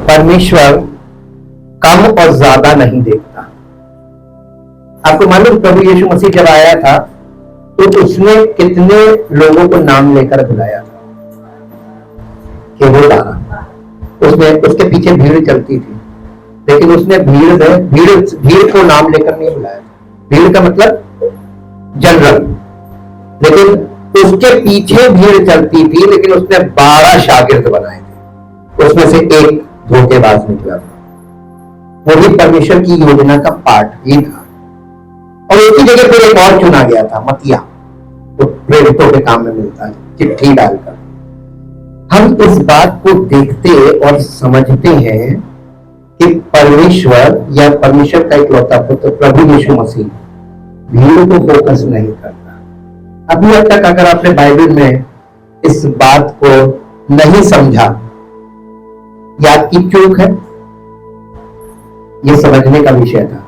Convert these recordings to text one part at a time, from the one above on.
परमेश्वर कम और ज्यादा नहीं देखता। आपको मालूम प्रभु यीशु मसीह जब आया था तो उसने कितने लोगों को नाम लेकर बुलाया था? केवल 12। उसने उसके पीछे भीड़ चलती थी, लेकिन उसने भीड़ को नाम लेकर नहीं बुलाया। भीड़ का मतलब जनरल। लेकिन उसके पीछे भीड़ चलती थी, लेकिन उसने 12 शागिर्द बनाए थे। उसमें से एक धोखेबाज निकला था। वो भी परमेश्वर की योजना का पार्ट ही था। और उसकी जगह पर एक और चुना गया था, मतिया, तो प्रेरितों के काम में मिलता है, चिट्ठी डालकर। हम इस बात को देखते और समझते हैं कि परमेश्वर या परमेश्वर का इकलौता पुत्र प्रभु यीशु मसीह भीड़ को फोकस नहीं करता। अभी तक अगर आपने बाइबल में इस बात को नहीं समझा, यह आपकी चूक है। यह समझने का विषय था।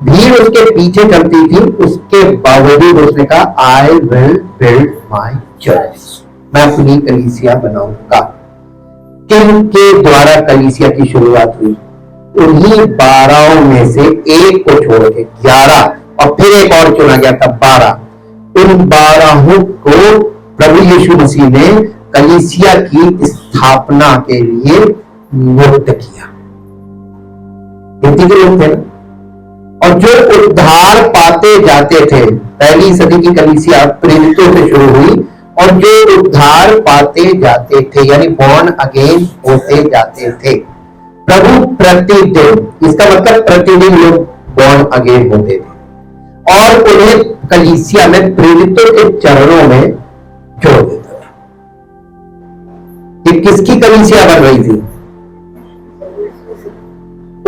भीड़ उसके पीछे चलती थी, उसके बावजूद उसने कहा I will build my church, मैं अपनी कलीसिया बनाऊंगा। किनके द्वारा कलीसिया की शुरुआत हुई? उन्हीं 12 में से एक को छोड़ के 11, और फिर एक और चुना गया था 12। उन 12 को प्रभु यीशु मसीह ने कलीसिया की स्थापना के लिए नियुक्त किया। गिनती के लोग थे ना। और जो उद्धार पाते जाते थे, पहली सदी की कलीसिया प्रेरितों से शुरू हुई, और जो उद्धार पाते जाते थे यानी बॉर्न अगेन होते जाते थे, प्रभु प्रतिदिन, इसका मतलब प्रतिदिन लोग बॉर्न अगेन होते थे और उन्हें कलीसिया में प्रेरितों के चरणों में जोड़ देता था। कि किसकी कलीसिया बन रही थी?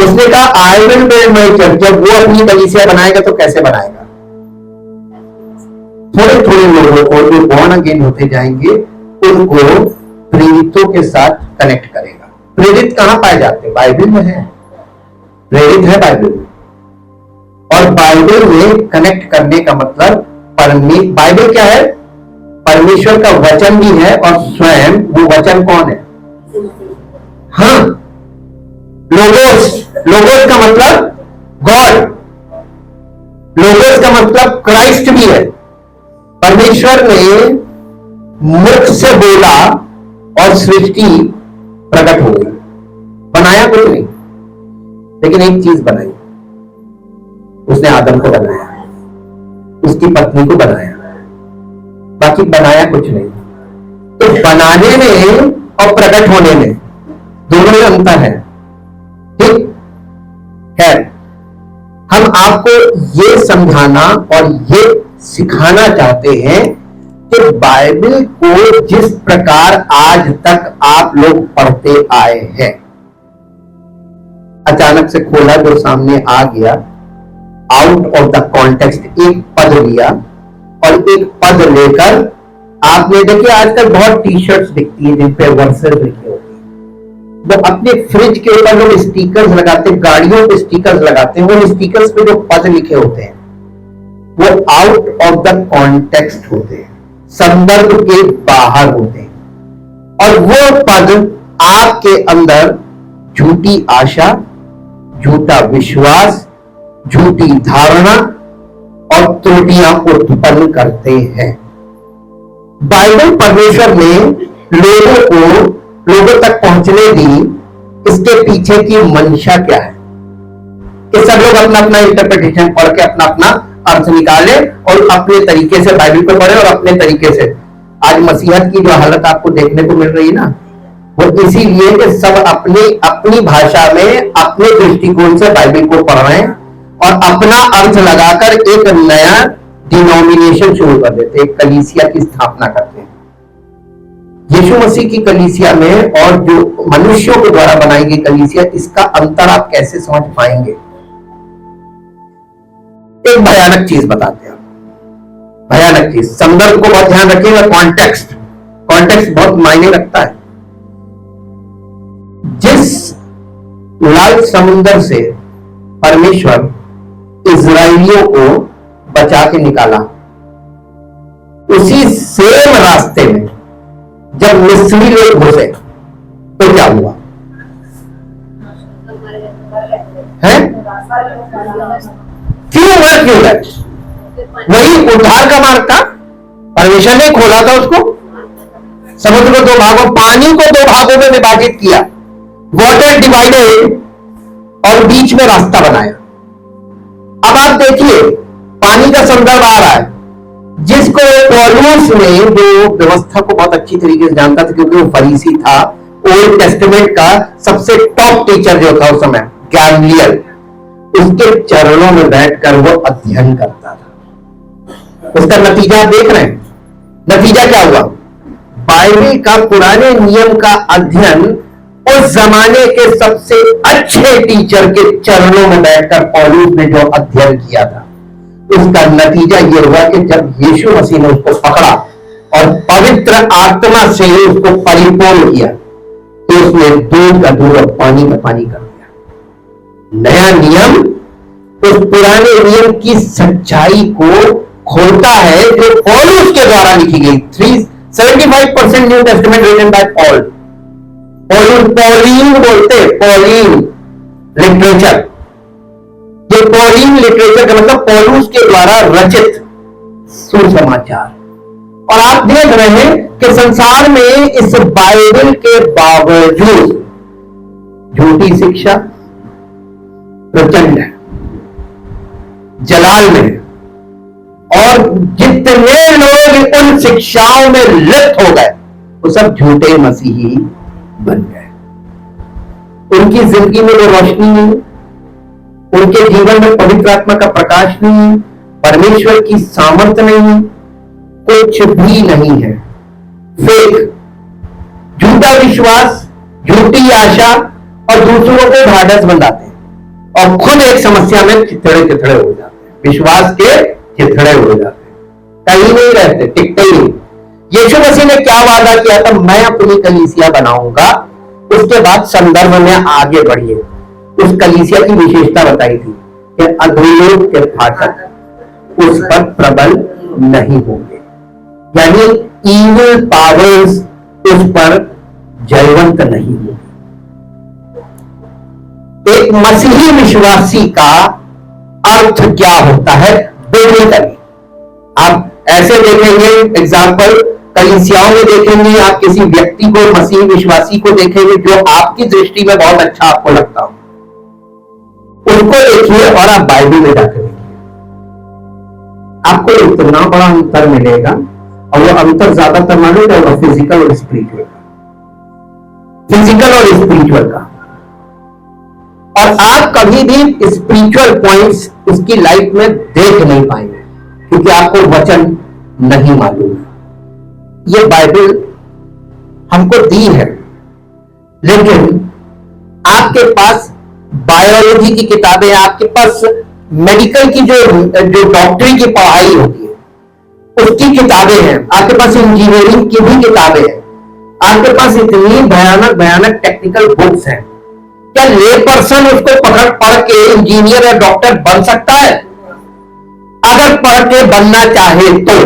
उसने कहा I will build my church. जब वो अपनी कलीसिया बनाएगा तो कैसे बनाएगा? थोड़े थोड़े लोगों को जो बॉर्न अगेन होते जाएंगे उनको प्रेरितों के साथ कनेक्ट करेगा। प्रेरित कहां पाए जाते हैं? बाइबल में है। प्रेरित है बाइबल में। और बाइबल में कनेक्ट करने का मतलब बाइबल क्या है? परमेश्वर का वचन भी है, और स्वयं वो वचन कौन है? हाँ, लोगोस। लोगोस का मतलब गॉड। लोगोस का मतलब क्राइस्ट भी है। परमेश्वर ने मुख से बोला और सृष्टि प्रकट हो गई। बनाया कुछ नहीं, लेकिन एक चीज बनाई। उसने आदम को बनाया, उसकी पत्नी को बनाया, बाकी बनाया कुछ नहीं। तो बनाने में और प्रकट होने में दोनों में अंतर है। ठीक है। हम आपको ये समझाना और ये सिखाना चाहते हैं कि बाइबल को जिस प्रकार आज तक आप लोग पढ़ते आए हैं, अचानक से खोला जो सामने आ गया, आउट ऑफ द कॉन्टेक्स्ट एक पद लिया और एक पद लेकर आपने देखिए आजकल बहुत टी शर्ट्स दिखती है जिन पे वर्सेस लिखे होते हैं। वो अपने फ्रिज के ऊपर लोग स्टिकर्स लगाते हैं, गाड़ियों पे स्टिकर्स लगाते हैं। वो स्टिकर्स पे जो पद लिखे होते हैं वो आउट ऑफ द कॉन्टेक्स्ट होते हैं, संदर्भ के बाहर होते हैं। और वो पद आपके अंदर झूठी आशा, झूठा विश्वास, झूठी धारणा और त्रुटियां उत्पन्न करते हैं। बाइबल परमेश्वर ने लोगों तक पहुंचने दी, इसके पीछे की मंशा क्या है? कि सब लोग अपना अपना इंटरप्रिटेशन पढ़ के अपना अपना अर्थ निकाले और अपने तरीके से बाइबल को पढ़े और अपने तरीके से। आज मसीहत की जो हालत आपको देखने को मिल रही है ना, वो इसीलिए कि सब अपनी भाषा में अपने दृष्टिकोण से बाइबल को पढ़ रहे हैं और अपना अर्थ लगाकर एक नया डिनोमिनेशन शुरू कर देते हैं, कलीसिया की स्थापना करते हैं। यीशु मसीह की कलीसिया में और जो मनुष्यों के द्वारा बनाई गई कलीसिया, इसका अंतर आप कैसे समझ पाएंगे? एक भयानक चीज बताते हैं। भयानक चीज, संदर्भ को बहुत ध्यान रखिएगा। कॉन्टेक्स्ट बहुत मायने रखता है। जिस लाल समुद्र से परमेश्वर इजराइलियों को बचा के निकाला, उसी सेम रास्ते में जब मिस्री लोग घुसे तो क्या हुआ? क्यों हुआ, क्यों है? वही उद्धार का मार्ग था, परमेश्वर ने खोला था उसको। समुद्र को दो भागों, पानी को दो भागों में विभाजित किया, वाटर डिवाइडेड, और बीच में रास्ता बनाया। अब आप देखिए पानी का संदर्भ आ रहा है, जिसको पौलुस ने, जो व्यवस्था को बहुत अच्छी तरीके से जानता था क्योंकि वो फरीसी था, ओल्ड टेस्टामेंट का सबसे टॉप टीचर जो था उस समय, गैमलियल, उसके चरणों में बैठकर वो अध्ययन करता था। उसका नतीजा आप देख रहे हैं। नतीजा क्या हुआ? बाइबल का पुराने नियम का अध्ययन उस जमाने के सबसे अच्छे टीचर के चरणों में बैठकर पौलुस ने जो अध्ययन किया था, उसका नतीजा यह हुआ कि जब यीशु मसीह ने उसको पकड़ा और पवित्र आत्मा से उसको परिपूर्ण किया, तो उसने दूध का दूध और पानी का पानी कर दिया। नया नियम उस पुराने नियम की सच्चाई को खोलता है जो पौलुस के द्वारा लिखी गई। 75% New Testament written by Paul. Pauline बोलते, पॉलिन लिटरेचर। ये पॉलिन लिटरेचर का मतलब पौलुस के द्वारा रचित सुसमाचार। और आप देख रहे हैं कि संसार में इस बाइबल के बावजूद झूठी शिक्षा प्रचंड है, जलाल में, और जितने लोग उन शिक्षाओं में लिप्त हो गए वो सब झूठे मसीही बन गए। उनकी जिंदगी में वो रोशनी नहीं, उनके जीवन में पवित्र आत्मा का प्रकाश नहीं, परमेश्वर की सामर्थ्य नहीं, कुछ भी नहीं है। फेक, झूठा विश्वास, झूठी आशा, और दूसरों को ढाढ़स बंधाते हैं और खुद एक समस्या में चिथड़े चिथड़े हो जाते हैं, विश्वास के चिथड़े हो जाते हैं, कहीं नहीं रहते, टिकते ही नहीं। यीशु मसीह ने क्या वादा किया था? मैं अपनी कलीसिया बनाऊंगा। उसके बाद संदर्भ में आगे बढ़िए, उस कलीसिया की विशेषता बताई थी कि अधोलोक के फाटक उस पर प्रबल नहीं होंगे, यानी इविल पावर्स उस पर जयवंत नहीं होंगे। एक मसीही विश्वासी का अर्थ क्या होता है बिब्लिकली? आप ऐसे देखेंगे, एग्जाम्पल कलीसियाओं में देखेंगे, आप किसी व्यक्ति को, मसीही विश्वासी को देखेंगे जो आपकी दृष्टि में बहुत अच्छा आपको लगता हो, उनको देखिए और आप बाइबल में जाकर देखिए, आपको इतना बड़ा अंतर मिलेगा। और वो अंतर ज्यादातर मालूम है फिजिकल और स्पिरिचुअल का, फिजिकल और स्पिरिचुअल का। और आप कभी भी स्पिरिचुअल पॉइंट्स उसकी लाइफ में देख नहीं पाएंगे क्योंकि आपको वचन नहीं मालूम है। ये बाइबल हमको दी है, लेकिन आपके पास बायोलॉजी की किताबें, आपके पास मेडिकल की जो डॉक्टरी की पढ़ाई होती है उसकी किताबें हैं, आपके पास इंजीनियरिंग की भी किताबें हैं, आपके पास इतनी भयानक भयानक टेक्निकल बुक्स हैं। क्या ले पर्सन उसको पढ़ के इंजीनियर या डॉक्टर बन सकता है? अगर पढ़ के बनना चाहे तो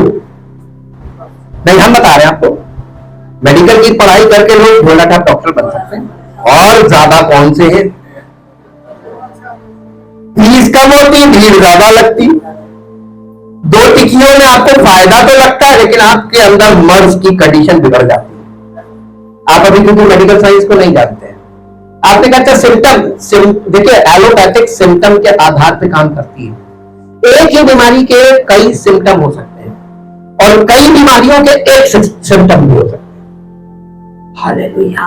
नहीं, हम बता रहे हैं आपको, मेडिकल की पढ़ाई करके लोग ढोला टाप डॉक्टर बन सकते हैं। और ज्यादा कौन से हैं? फीस कम होती, भीड़ ज्यादा लगती, 2 टिकियों में आपको फायदा तो लगता है लेकिन आपके अंदर मर्ज की कंडीशन बिगड़ जाती है। आप अभी क्योंकि मेडिकल साइंस को नहीं जानते हैं, आपने कहा था सिम्टम, देखिए एलोपैथिक सिम्टम के आधार पर काम करती है। एक ही बीमारी के कई सिम्टम हो सकते हैं और कई बीमारियों के एक सिम्टम भी हो सकते हैं। हालेलुया।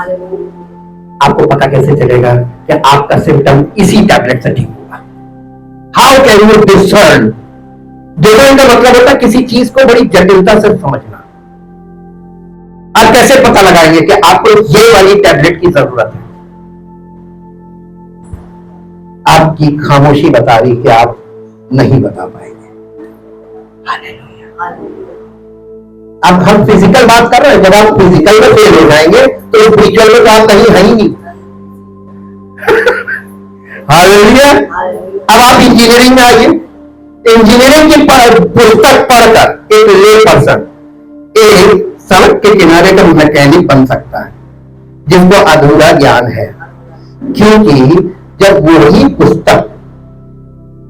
आपको पता कैसे चलेगा कि आपका सिम्टम इसी टैबलेट से ठीक होगा? How can you discern? Discern का मतलब होता है किसी चीज को बड़ी जटिलता से समझना। आप कैसे पता लगाएंगे कि आपको ये वाली टैबलेट की जरूरत है? आपकी खामोशी बता रही कि आप नहीं बता पाएंगे। अब हम फिजिकल बात कर रहे हैं, जब आप फिजिकल में फेल हो जाएंगे तो स्पिरिचुअल में तो आप कहीं है ही नहीं। हालेलुया। अब आप इंजीनियरिंग में आइए, इंजीनियरिंग की पुस्तक पढ़कर एक ले पर्सन एक सड़क के किनारे का मैकेनिक बन सकता है जिसको अधूरा ज्ञान है, क्योंकि जब वही पुस्तक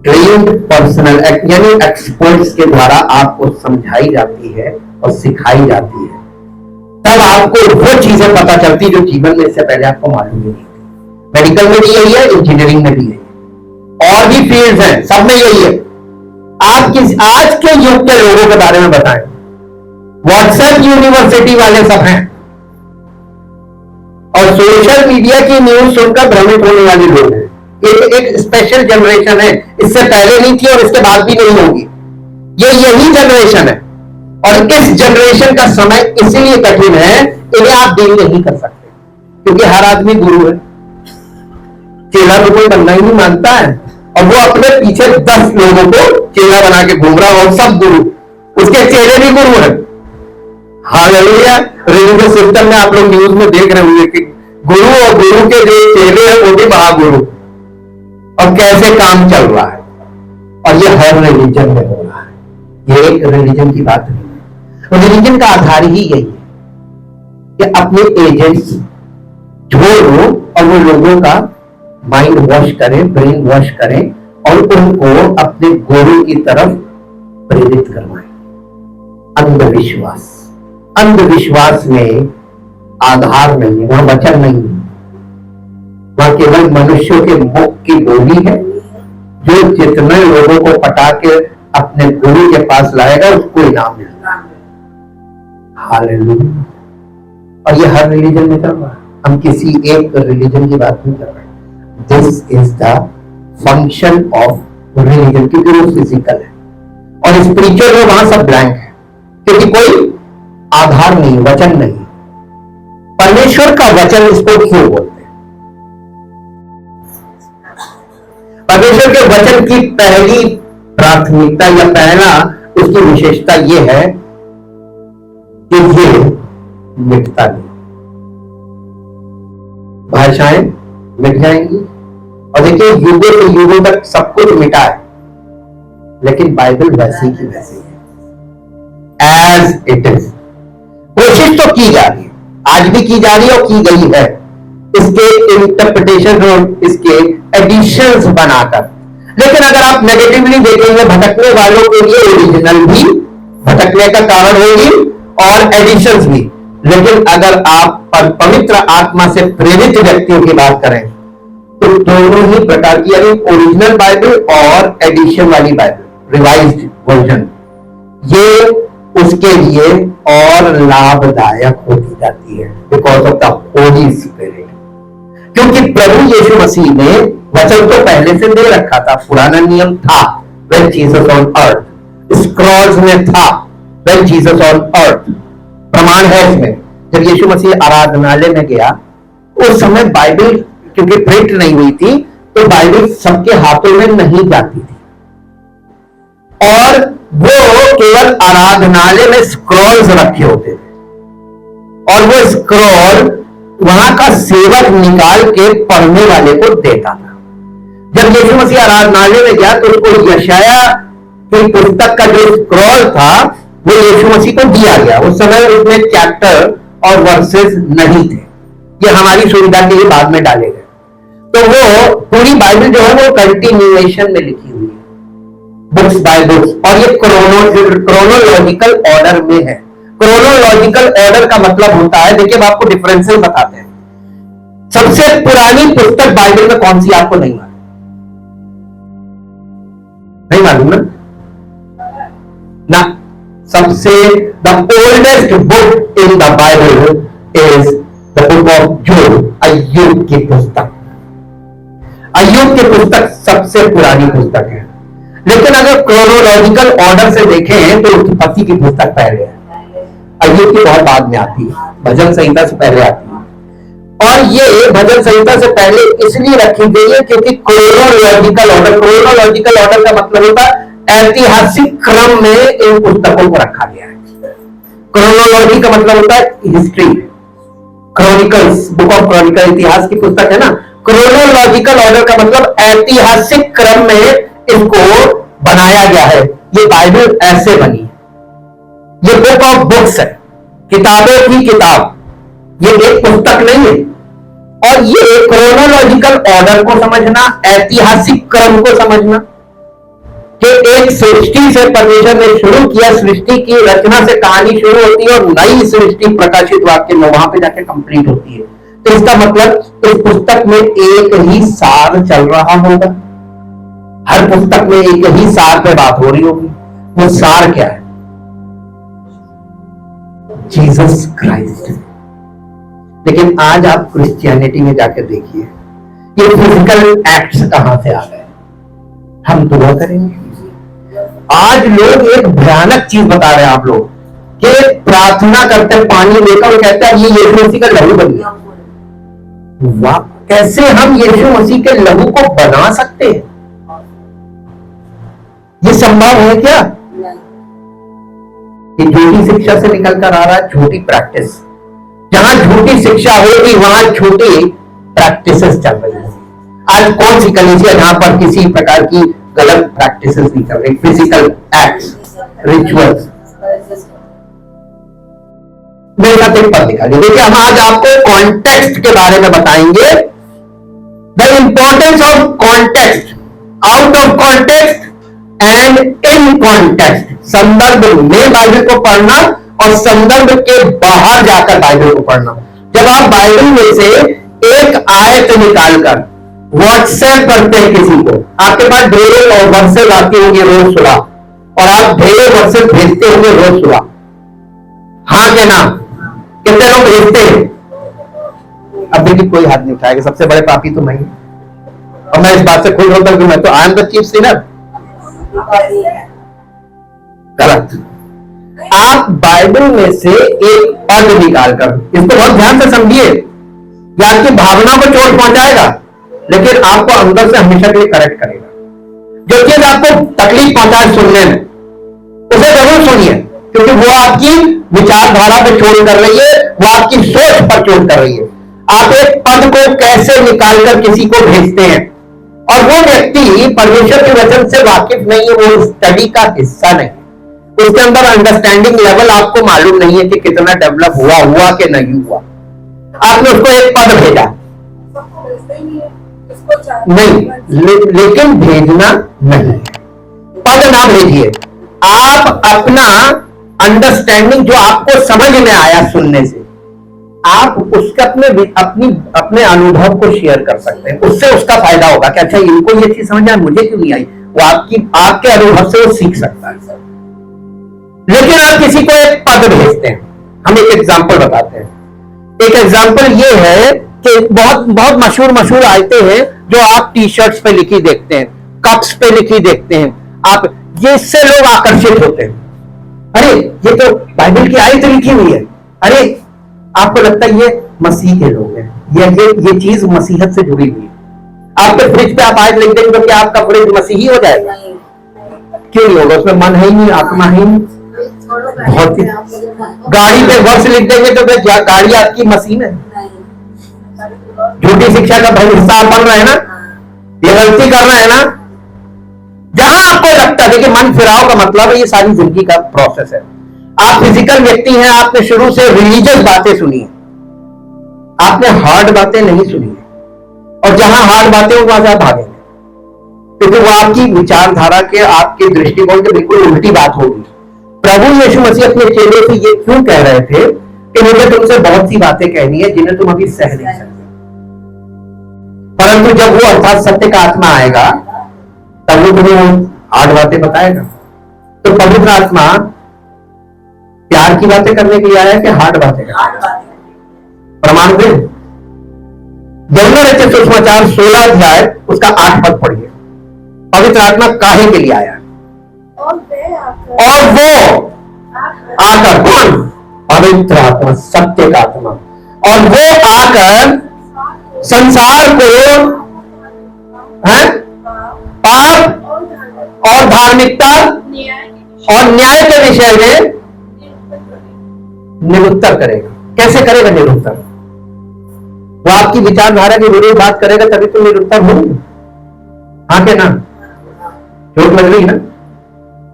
ट्रेन्ड पर्सनल यानी एक्सपर्ट्स के द्वारा आपको समझाई जाती है और सिखाई जाती है, तब आपको वो चीजें पता चलती जो जीवन में इससे पहले आपको मालूम नहीं थी। मेडिकल में भी यही है, इंजीनियरिंग में भी यही है, और भी फील्ड्स हैं, सब में यही है। आप किस आज के युग के लोगों के बारे में बताएं, व्हाट्सएप यूनिवर्सिटी वाले सब हैं, और सोशल मीडिया की न्यूज सुनकर भ्रमित होने वाले लोग हैं। एक स्पेशल जनरेशन है, इससे पहले नहीं थी और इसके बाद भी नहीं होगी। ये यही जनरेशन है, और इस जनरेशन का समय इसीलिए कठिन है, इन्हें आप डील नहीं कर सकते, क्योंकि हर आदमी गुरु है। चेला तो कोई बनना ही नहीं मानता है, और वो अपने पीछे 10 लोगों को चेला बना के घूम रहा है, और सब गुरु, उसके चेले भी गुरु है। हालेलुया। रिलीजियस सिस्टम में आप लोग न्यूज में देख रहे होंगे कि गुरु और गुरु के जो चेले हैं वो भी महागुरु, और कैसे काम चल रहा है। और ये हर रिलीजन में हो रहा है, ये एक रिलीजन की बात नहीं है। रिलीजन का आधार ही यही है कि अपने एजेंट्स जोड़ो और वो लोगों का माइंड वॉश करें, ब्रेन वॉश करें, और उनको अपने गुरु की तरफ प्रेरित करवाएं। अंधविश्वास, अंधविश्वास में आधार नहीं है, वहां वचन नहीं है, वहां केवल मनुष्यों के मुख की बोली है, जो जितने लोगों को पटा के अपने गुरु के पास लाएगा उसको इनाम मिलता है। हालेलुया। और ये हर रिलीजन में चल रहा है, हम किसी एक रिलीजन की बात नहीं कर रहे। This is the function of religion, क्योंकि वो फिजिकल है, और स्पिरिचुअल में वहां सब ब्लैंक है, क्योंकि कोई आधार नहीं, वचन नहीं। परमेश्वर का वचन इसको क्यों बोलते हैं? परमेश्वर के वचन की पहली प्राथमिकता या पहला उसकी विशेषता यह है कि ये मिटता नहीं। भाषाएं मिट जाएंगी, और देखिए युगों से युगों तक सब कुछ मिटा है, लेकिन बाइबल वैसी की वैसी है, एज इट इज। कोशिश तो की जा रही है, आज भी की जा रही है और की गई है, इसके इंटरप्रिटेशन और इसके एडिशंस बनाकर। लेकिन अगर आप नेगेटिवली देखेंगे, भटकने वालों के लिए ओरिजिनल भी भटकने का कारण होगी और एडिशंस भी। लेकिन अगर आप पवित्र आत्मा से प्रेरित व्यक्तियों की बात करें तो दोनों ही प्रकार की, यानी ओरिजिनल बाइबल और एडिशन वाली बाइबल, रिवाइज्ड वर्जन, ये उसके लिए और लाभदायक होती जाती है, because of the Holi spirit. क्योंकि प्रभु यीशु मसीह ने वचन तो पहले से दे रखा था, पुराना नियम था when Jesus on earth, Scrolls में था when Jesus on earth, प्रमाण है इसमें। जब यीशु मसीह आराधनालय में गया उस समय बाइबल क्योंकि प्रिंट नहीं हुई थी, तो बाइबल सबके हाथों में नहीं जाती थी, और वो केवल आराधनालय में स्क्रॉल्स रखे होते थे, और वो स्क्रॉल वहां का सेवक निकाल के पढ़ने वाले को देता था। जब यीशु मसीह आराधनालय में गया तो उसको यशाया की पुस्तक का जो स्क्रॉल था वो यीशु मसीह को दिया गया। उस समय उसमें चैप्टर और वर्सेस नहीं थे, ये हमारी सुविधा के लिए बाद में डाले गए। तो वो पूरी बाइबल जो है वो कंटिन्यूएशन में लिखी हुई है, बुक्स बाय बुक्स, और ये क्रोनोलॉजिकल ऑर्डर में है। क्रोनोलॉजिकल ऑर्डर का मतलब होता है, देखिए हम आपको डिफरेंसेस बताते हैं। सबसे पुरानी पुस्तक बाइबल में कौन सी आपको नहीं मालूम? नहीं मालूम ना? सबसे the oldest book in the Bible is the book of Job, अय्यूब की पुस्तक। अय्यूब की पुस्तक सबसे पुरानी पुस्तक है। लेकिन अगर क्रोनोलॉजिकल ऑर्डर से देखें तो उत्पत्ति की पुस्तक पहले है, अय्यूब की बहुत बाद में आती है, भजन संहिता से पहले आती है। और ये भजन संहिता से पहले इसलिए रखी गई है क्योंकि क्रोनोलॉजिकल ऑर्डर का मतलब होता है ऐतिहासिक क्रम में इन पुस्तकों को रखा गया है। क्रोनोलॉजी का मतलब होता है history, chronicles, book of Chronicle इतिहास की पुस्तक है ना। क्रोनोलॉजिकल ऑर्डर का मतलब ऐतिहासिक क्रम में इसको बनाया गया है। ये बाइबल ऐसे बनी है, ये बुक ऑफ बुक्स है, किताबों की किताब, ये एक पुस्तक नहीं है। और ये क्रोनोलॉजिकल ऑर्डर को समझना, ऐतिहासिक क्रम को समझना, कि एक सृष्टि से परमेश्वर ने शुरू किया, सृष्टि की रचना से कहानी शुरू होती है और नई सृष्टि प्रकाशित वाक्य में वहां पे जाके कंप्लीट होती है। तो इसका मतलब इस पुस्तक में एक ही सार चल रहा होगा, हर पुस्तक में एक ही सार पे बात हो रही होगी। वो सार क्या है? Jesus Christ. लेकिन आज आप क्रिश्चियनिटी में जाकर देखिए, ये फिजिकल एक्ट्स कहां से आ गए? हम दुआ करेंगे। आज लोग एक भयानक चीज बता रहे हैं आप लोग कि प्रार्थना करते हैं पानी लेकर और कहते हैं ये यीशु मसीह का लहू बन गया। वाह, कैसे हम यीशु मसीह के लहू को बना सकते हैं? ये संभव है क्या? ये झूठी शिक्षा से निकल कर आ रहा है, झूठी प्रैक्टिस। जहां झूठी शिक्षा होगी वहां झूठी प्रैक्टिसेस चल रही है। आज कौन सी कलीसिया जहां पर किसी प्रकार की गलत प्रैक्टिसेस नहीं चल रही? Physical acts, rituals. मेरे साथ एक पद लिखा है, देखिए हम आज आपको कॉन्टेक्स्ट के बारे में बताएंगे। The importance of context, out of context and in context. संदर्भ में बाइबल को पढ़ना और संदर्भ के बाहर जाकर बाइबल को पढ़ना। जब आप बाइबल में से एक आयत निकालकर व्हाट्सएप करते हैं किसी को, आपके पास ढेरों वर्सेस आती होंगी रोज सुबह, और आप ढेरों वर्सेस भेजते होंगे रोज सुबह। हाँ के ना? कितने लोग भेजते हैं? अभी भी कोई हाथ नहीं उठाएगा। सबसे बड़े पापी तो मैं ही, और मैं इस बात से खुश होता हूं कि मैं तो I am the chief Sinner. गलत। आप बाइबल में से एक पद निकालकर, इसको बहुत ध्यान से समझिए, ये आपकी भावना को चोट पहुंचाएगा लेकिन आपको अंदर से हमेशा के लिए करेक्ट करेगा। जो चीज आपको तकलीफ पहुंचाए सुनने में, उसे जरूर सुनिए, क्योंकि वो आपकी विचारधारा पे चोट कर रही है, वो आपकी सोच पर चोट कर रही है। आप एक पद को कैसे निकालकर किसी को भेजते हैं, और वो व्यक्ति परमेश्वर के वचन से वाकिफ नहीं है, वो स्टडी का हिस्सा नहीं, उसके अंदर अंडरस्टैंडिंग लेवल आपको मालूम नहीं है कि कितना डेवलप हुआ कि नहीं हुआ। आपने उसको एक पद भेजा नहीं, लेकिन भेजना नहीं, पद ना भेजिए। आप अपना अंडरस्टैंडिंग जो आपको समझ में आया सुनने से, आप उसके अपने अनुभव को शेयर कर सकते हैं। उससे उसका फायदा होगा कि अच्छा इनको ये चीज समझ आया, मुझे क्यों नहीं आई। वो आपके अनुभव से वो सीख सकता है। लेकिन आप किसी को एक पद भेजते हैं। हम एक एग्जांपल बताते हैं। एक एग्जांपल ये है कि बहुत बहुत मशहूर आयतें हैं जो आप टी शर्ट्स पे लिखी देखते हैं, कप्स पे लिखी देखते हैं आप, ये इससे लोग आकर्षित होते हैं। अरे ये तो बाइबल की आयत लिखी हुई है, अरे आपको लगता है ये मसीह के लोग हैं, ये चीज मसीहत से जुड़ी हुई है। आपके फ्रिज पे आप आयत लिख देंगे तो क्या आपका फ्रिज मसीही हो जाएगा? क्यों नहीं होगा? उसमें मन है ही नहीं, आत्मा है ही नहीं। बहुत ही गाड़ी पे वर्ष लिख देंगे तो क्या गाड़ी आपकी मशीन है? झूठी शिक्षा का हिस्सा आप बन रहे हैं ना, ये गलती कर रहे हैं ना। जहां आपको लगता है, देखिए मन फिराव का मतलब है ये सारी जिंदगी का प्रोसेस है। आप फिजिकल व्यक्ति हैं, आपने शुरू से रिलीजियस बातें सुनी है, आपने हार्ड बातें नहीं सुनी है, और जहां हार्ड बातें हो वहां से आप भागेंगे, क्योंकि वो आपकी विचारधारा के, आपके दृष्टिकोण के बिल्कुल उल्टी बात होगी। प्रभु यीशु मसीह अपने चेलों से ये क्यों कह रहे थे कि मुझे तुमसे बहुत सी बातें कहनी है जिन्हें तुम अभी सह नहीं सकते, परंतु जब वो अर्थात सत्य का आत्मा आएगा तब वो तुम्हें हार्ड बातें बताएगा। तो पवित्र आत्मा प्यार की बातें करने के लिए आया कि हार्ड बातें? प्रमाण दे। दोनों रचित सुसमाचार 16 अध्याय उसका 8 पद पढ़िए। पवित्र आत्मा काहे के लिए आया? और वो आकर, कौन? पवित्र आत्मा, सत्य का आत्मा, और वो आकर संसार को पाप और धार्मिकता और न्याय के विषय में निरुत्तर करेगा। कैसे करेगा निरुत्तर? वो आपकी विचारधारा की विरोध बात करेगा तभी तो निरुत्तर होंगे। हाँ के ना? चोट लग रही है ना?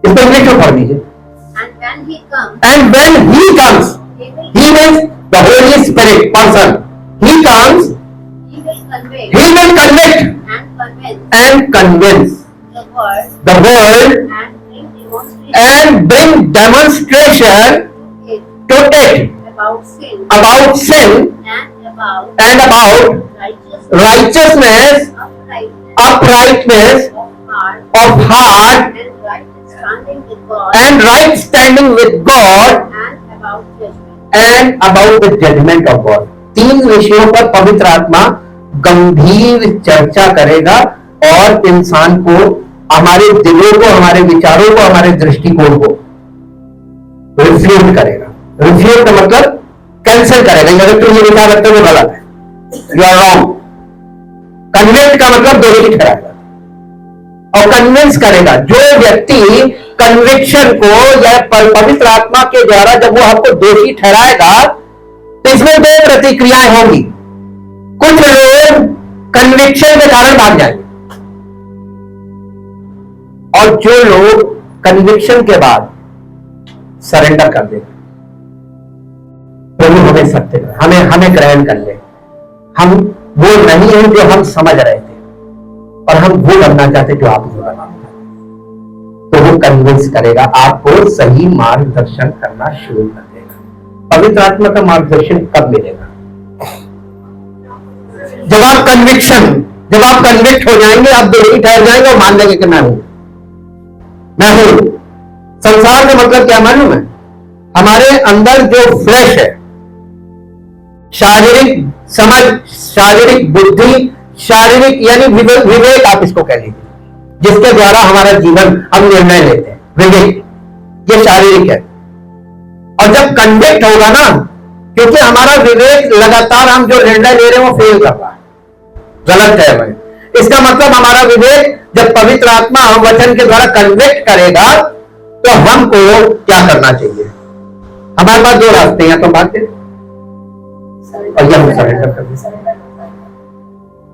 इसको इंग्लिश में पढ़ लीजिए। And when he comes, he means the Holy Spirit person. He comes, he will convict and convince the world and bring demonstration to it about sin and about righteousness, uprightness of heart, and right standing with God, and about the judgment of God. 3 विषयों पर पवित्र आत्मा गंभीर चर्चा करेगा और इंसान को, हमारे दिलों को, हमारे विचारों को, हमारे दृष्टिकोण को रिफ्यूट करेगा। रिफ्यूट का मतलब कैंसिल करेगा। अगर तुम ये विचार रखते हो वो गलत है, यू आर रॉन्ग। कन्विक्ट का मतलब दोषी ठहराएगा और कन्विंस करेगा। जो व्यक्ति कन्विक्शन को या पवित्र आत्मा के द्वारा जब वो आपको दोषी ठहराएगा तो इसमें 2 प्रतिक्रियाएं होंगी। कुछ लोग कन्विक्शन के कारण भाग जाएंगे और जो लोग कन्विक्शन के बाद सरेंडर कर देंगे, प्रभु हमें सत्य कर, हमें ग्रहण कर ले, हम वो नहीं है जो हम समझ रहे थे और हम वो बनना चाहते जो आप वो बनना चाहते, तो वो कन्विंस करेगा, आपको सही मार्गदर्शन करना शुरू कर देगा। पवित्र आत्मा का मार्गदर्शन कब मिलेगा? जब आप कन्विक्ट हो जाएंगे, आप दोषी ठहर जाएंगे और मान लेंगे कि मैं हूं। संसार का मतलब क्या मालूम है? हमारे अंदर जो फ्लैश है, शारीरिक समझ, शारीरिक बुद्धि, शारीरिक यानी विवेक आप इसको कह लीजिए, जिसके द्वारा हमारा जीवन हम निर्णय लेते हैं, विवेक, ये शारीरिक है। और जब कन्विक्ट होगा ना, क्योंकि हमारा विवेक लगातार हम जो निर्णय ले रहे हैं वो फेल कर रहा है, गलत है भाई। इसका मतलब हमारा विवेक जब पवित्र आत्मा हम वचन के द्वारा कन्विक्ट करेगा तो हमको क्या करना चाहिए? हमारे पास 2 रास्ते हैं, तो भागते और यह हम सरेंडर कर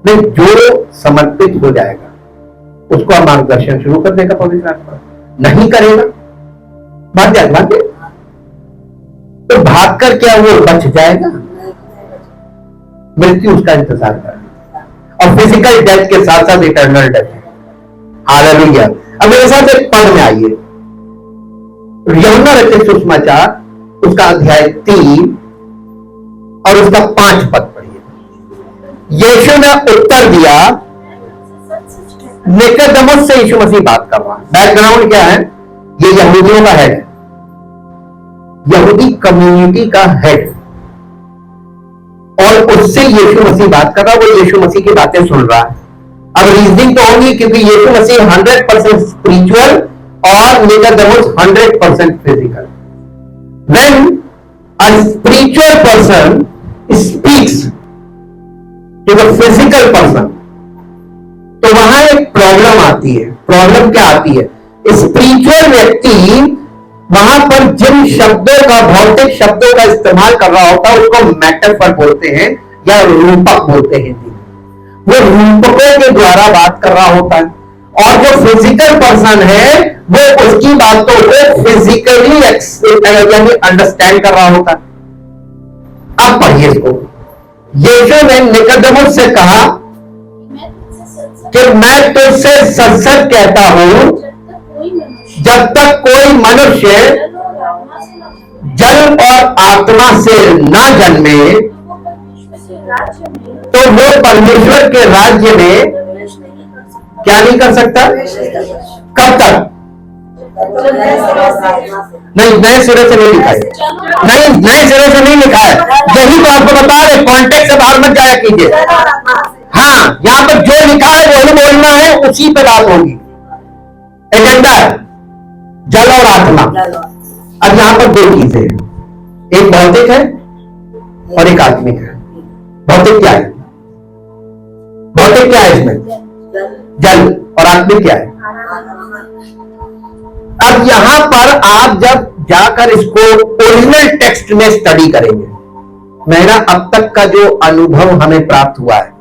नहीं। जो समर्पित हो जाएगा उसको हम मार्गदर्शन शुरू कर देगा पवित्र आत्मा। नहीं करेगा, भाग जाएगा। तो भाग कर क्या वो बच जाएगा? मृत्यु उसका इंतजार कर, और फिजिकल डेथ के साथ साथ इटर्नल डेथ है। हालेलुया। अब मेरे साथ एक पद में आइए, यूहन्ना रचित सुसमाचार उसका अध्याय 3 और उसका 5 पद पढ़िए। यीशु ने उत्तर दिया, निकोदेमुस से यीशु मसीह बात कर रहा है। बैकग्राउंड क्या है? ये यहूदियों का हेड है, यहूदी कम्युनिटी का हेड, और उससे यीशु मसीह बात कर रहा है। वो यीशु मसीह की बातें सुन रहा है। अब रीजनिंग तो होगी, क्योंकि यीशु मसीह 100% स्पिरिचुअल और Nicodemus 100% physical. When a spiritual person speaks to the physical person, तो वहां एक प्रॉब्लम आती है। प्रॉब्लम क्या आती है? स्पिरिचुअल व्यक्ति वहां पर जिन शब्दों का, भौतिक शब्दों का इस्तेमाल कर रहा होता है उसको मेटाफर बोलते हैं या रूपक बोलते हैं। वो रूपकों के द्वारा बात कर रहा होता है, और जो फिजिकल पर्सन है वो उसकी बातों को फिजिकली यानी अंडरस्टैंड कर रहा होता है। अब पढ़िए इसको। यीशु ने निकोदेमुस से कहा कि मैं तुझसे सच सच कहता हूं, जब तक कोई मनुष्य जल और आत्मा से न जन्मे तो वो परमेश्वर के राज्य में क्या नहीं कर सकता। कब तक? नहीं, नए सिरे से नहीं लिखा है, नहीं नए सिरे से नहीं लिखा है। यही तो आपको बता रहे, कॉन्टेक्स्ट से बाहर मत जाया कीजिए। हाँ, यहाँ पर जो लिखा है वही बोलना है, उसी पे बात होगी। एजेंडा है जल और आत्मा। अब यहां पर 2 चीजें हैं, एक भौतिक है और एक आत्मिक है। भौतिक क्या है? भौतिक क्या है इसमें? जल। और आत्मिक क्या है? अब यहां पर आप जब जाकर इसको ओरिजिनल टेक्स्ट में स्टडी करेंगे, मेरा अब तक का जो अनुभव हमें प्राप्त हुआ है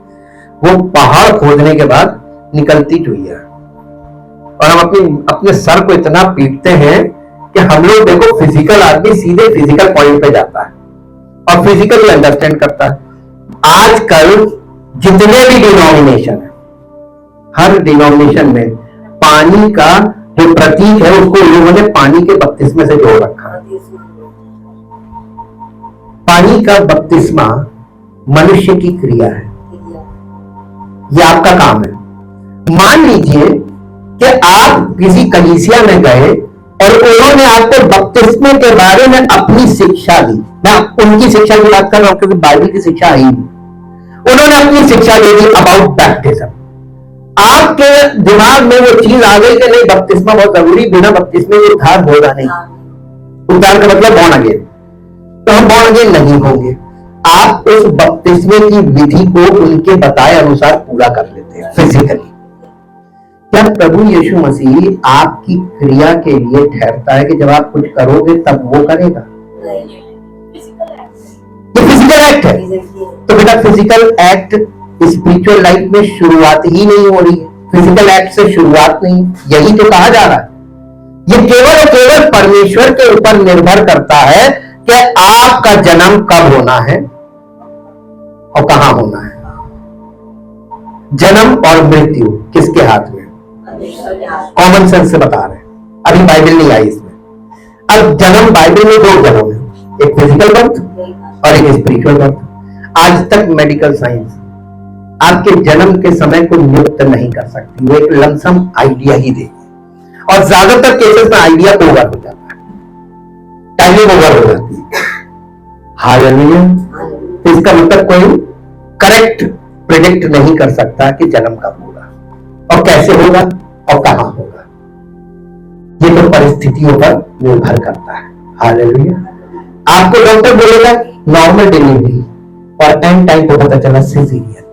वो पहाड़ खोदने के बाद निकलती चुई है। और हम अपने सर को इतना पीटते हैं कि हम लोग देखो, फिजिकल आदमी सीधे फिजिकल पॉइंट पे जाता है और फिजिकली अंडरस्टैंड करता है। आजकल जितने भी डिनोमिनेशन है, हर डिनोमिनेशन में पानी का जो प्रतीक है उसको लोगों ने पानी के बपतिस्मे से जोड़ रखा है। पानी का बपतिस्मा मनुष्य की क्रिया है, ये आपका काम है। मान लीजिए कि आप किसी कलीसिया में गए और उन्होंने आपको बपतिस्मे के बारे में अपनी शिक्षा दी। मैं उनकी शिक्षा की बात कर रहा हूं क्योंकि बाइबल की शिक्षा आई नहीं। उन्होंने अपनी शिक्षा दे दी अबाउट बैप्टिज्म। आपके दिमाग में वो चीज आ गई कि नहीं बपतिस्मा बहुत जरूरी, बिना बपतिस्मे में उद्धार होगा नहीं। उद्धार का मतलब बॉर्न अगेन, तो हम बॉर्न अगेन नहीं होंगे। आप उस बपतिस्मे की विधि को उनके बताए अनुसार पूरा कर लेते हैं फिजिकली। क्या प्रभु यीशु मसीह आपकी क्रिया के लिए ठहरता है कि जब आप कुछ करोगे तब वो करेगा? ये फिजिकल एक्ट है। तो बेटा फिजिकल एक्ट स्पिरिचुअल लाइफ में शुरुआत ही नहीं हो रही है, फिजिकल एक्ट से शुरुआत नहीं, यही तो कहा जा रहा है। ये केवल और केवल परमेश्वर के ऊपर निर्भर करता है कि आपका जन्म कब होना है और कहां होना है। जन्म और मृत्यु किसके हाथ में? कॉमन सेंस से बता रहे हैं, अभी बाइबल नहीं आई इसमें। अब जन्म बाइबल में दो जन्म है, एक फिजिकल बर्थ और एक स्पिरिचुअल बर्थ। आज तक मेडिकल साइंस आपके जन्म के समय को नियुक्त नहीं कर सकती, वो एक लमसम आइडिया ही देगी और ज्यादातर केसेस में आइडिया ओवर हो जाता है, टाइमिंग ओवर हो जाती है। हालेलुया। तो इसका मतलब कोई करेक्ट प्रिडिक्ट नहीं कर सकता कि जन्म कब होगा और कैसे होगा और कहां होगा। ये तो परिस्थितियों पर निर्भर करता है। हालेलुया। आपको डॉक्टर बोलेगा नॉर्मल डिलीवरी और एंड टाइम को पता चला सिजेरियन।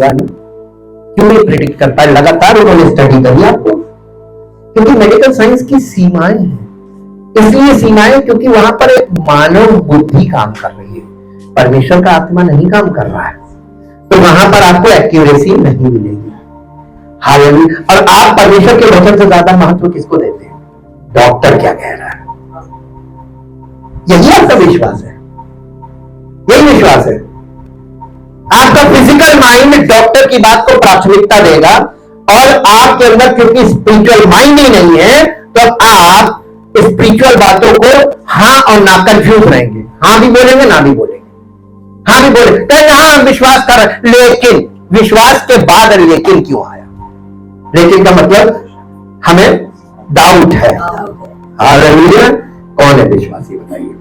क्यों नहीं प्रिडिक्ट कर पाए? लगातार उन्होंने स्टडी करी आपको, क्योंकि मेडिकल साइंस की सीमाएं हैं। इसलिए सीमाएं क्योंकि वहां पर एक मानव बुद्धि काम कर रही है, परमेश्वर का आत्मा नहीं काम कर रहा है, तो वहां पर आपको एक्यूरेसी नहीं मिलेगी। हालेलुया। और आप परमेश्वर के वचन से ज्यादा महत्व किसको देते हैं? डॉक्टर क्या कह रहा है, यही आपका विश्वास है, यही विश्वास है। आपका फिजिकल माइंड डॉक्टर की बात को प्राथमिकता देगा और आपके अंदर क्योंकि स्पिरिचुअल माइंड ही नहीं है तो आप स्पिरिचुअल बातों को हाँ और ना कंफ्यूज रहेंगे। हाँ भी बोलेंगे ना भी बोलेंगे, हाँ भी बोलेंगे, कहेंगे हाँ हम विश्वास कर रहे, लेकिन विश्वास के बाद लेकिन क्यों आया? लेकिन का मतलब हमें डाउट है। हालेलुया। कौन है विश्वासी बताइए?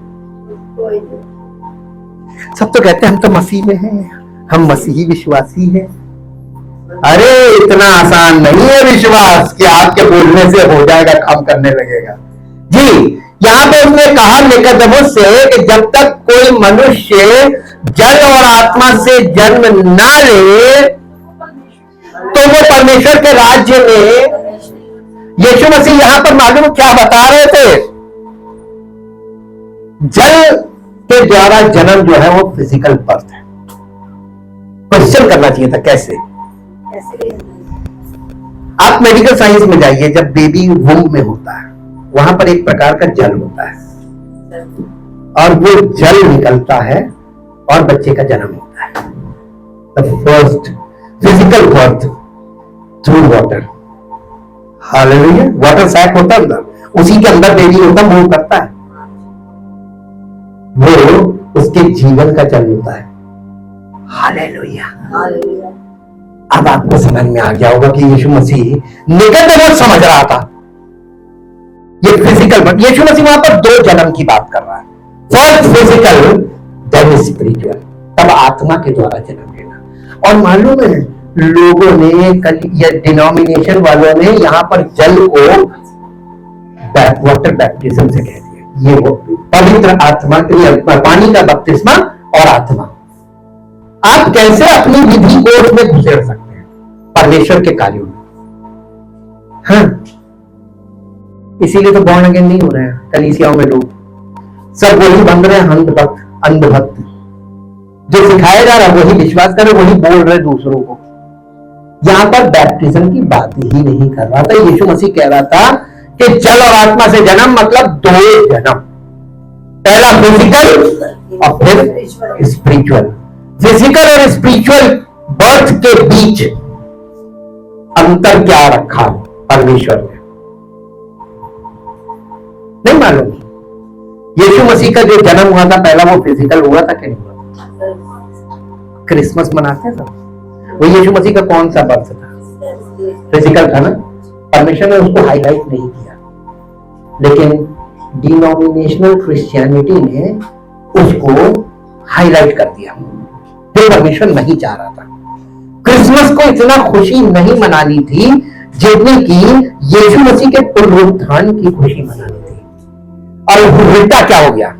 सब तो कहते हैं हम तो मसीह में हैं, हम मसीही विश्वासी हैं। अरे इतना आसान नहीं है विश्वास कि आपके बोलने से हो जाएगा, काम करने लगेगा। जी यहां पे उसने कहा निकोदेमुस से कि जब तक कोई मनुष्य जल और आत्मा से जन्म ना ले तो वो परमेश्वर के राज्य में। यीशु मसीह यहां पर मालूम क्या बता रहे थे? जल के द्वारा जन्म जो है वो फिजिकल बर्थ है। क्वेश्चन करना चाहिए था कैसे? आप मेडिकल साइंस में जाइए, जब बेबी वूम में होता है वहां पर एक प्रकार का जल होता है और वो जल निकलता है और बच्चे का जन्म होता है। The first physical birth through water. Hallelujah. Water sac होता है अंदर, उसी के अंदर बेबी होता है, मूव करता है, वो उसके जीवन का जल होता है। हालेलुया। अब आपको समझ में आ गया होगा कि यीशु मसीह निकोदेमुस समझ रहा था ये फिजिकल बर्थ। यीशु मसीह वहां पर दो जन्म की बात कर रहा है, फर्स्ट फिजिकल देन स्पिरिचुअल, तब आत्मा के द्वारा जन्म लेना। और मालूम है लोगों ने या डिनोमिनेशन वालों ने यहां पर जल को वाटर बैप्टिज्म से कह दिया। ये वो पवित्र आत्मा के लिए पानी का बपतिस्मा और आत्मा। आप कैसे अपनी विधि को उसमें गुजर सकते हैं परमेश्वर के कार्यों में? हाँ, इसीलिए तो बॉर्न अगेन नहीं हो रहे हैं कलीसियाओं में लोग, सब वही बन रहे हैं अंधभक्त। जो सिखाया जा रहा है वही विश्वास कर रहे, वही बोल रहे दूसरों को। यहां पर बैप्टिज्म की बात ही नहीं कर रहा था। यीशु मसीह कह रहा था कि जल और आत्मा से जन्म मतलब दो जन्म, पहला फिजिकल और फिर स्पिरिचुअल। फिजिकल और स्पिरिचुअल बर्थ के बीच अंतर क्या रखा? परमेश्वर ने। नहीं मालूम? यीशु मसीह का जो जन्म हुआ था पहला, वो फिजिकल हुआ था कि नहीं हुआ? क्रिसमस मनाते हैं सब, वो यीशु मसीह का कौन सा बर्थ था? फिजिकल था ना। परमेश्वर ने उसको हाईलाइट नहीं किया, लेकिन डिनोमिनेशनल क्रिश्चियनिटी ने उसको हाईलाइट कर दिया, जो परमेश्वर नहीं चाह रहा था। क्रिसमस को इतना खुशी नहीं मनानी थी जितनी कि यीशु मसीह के पुनरुत्थान की खुशी मनानी थी। और उल्टा क्या हो गया?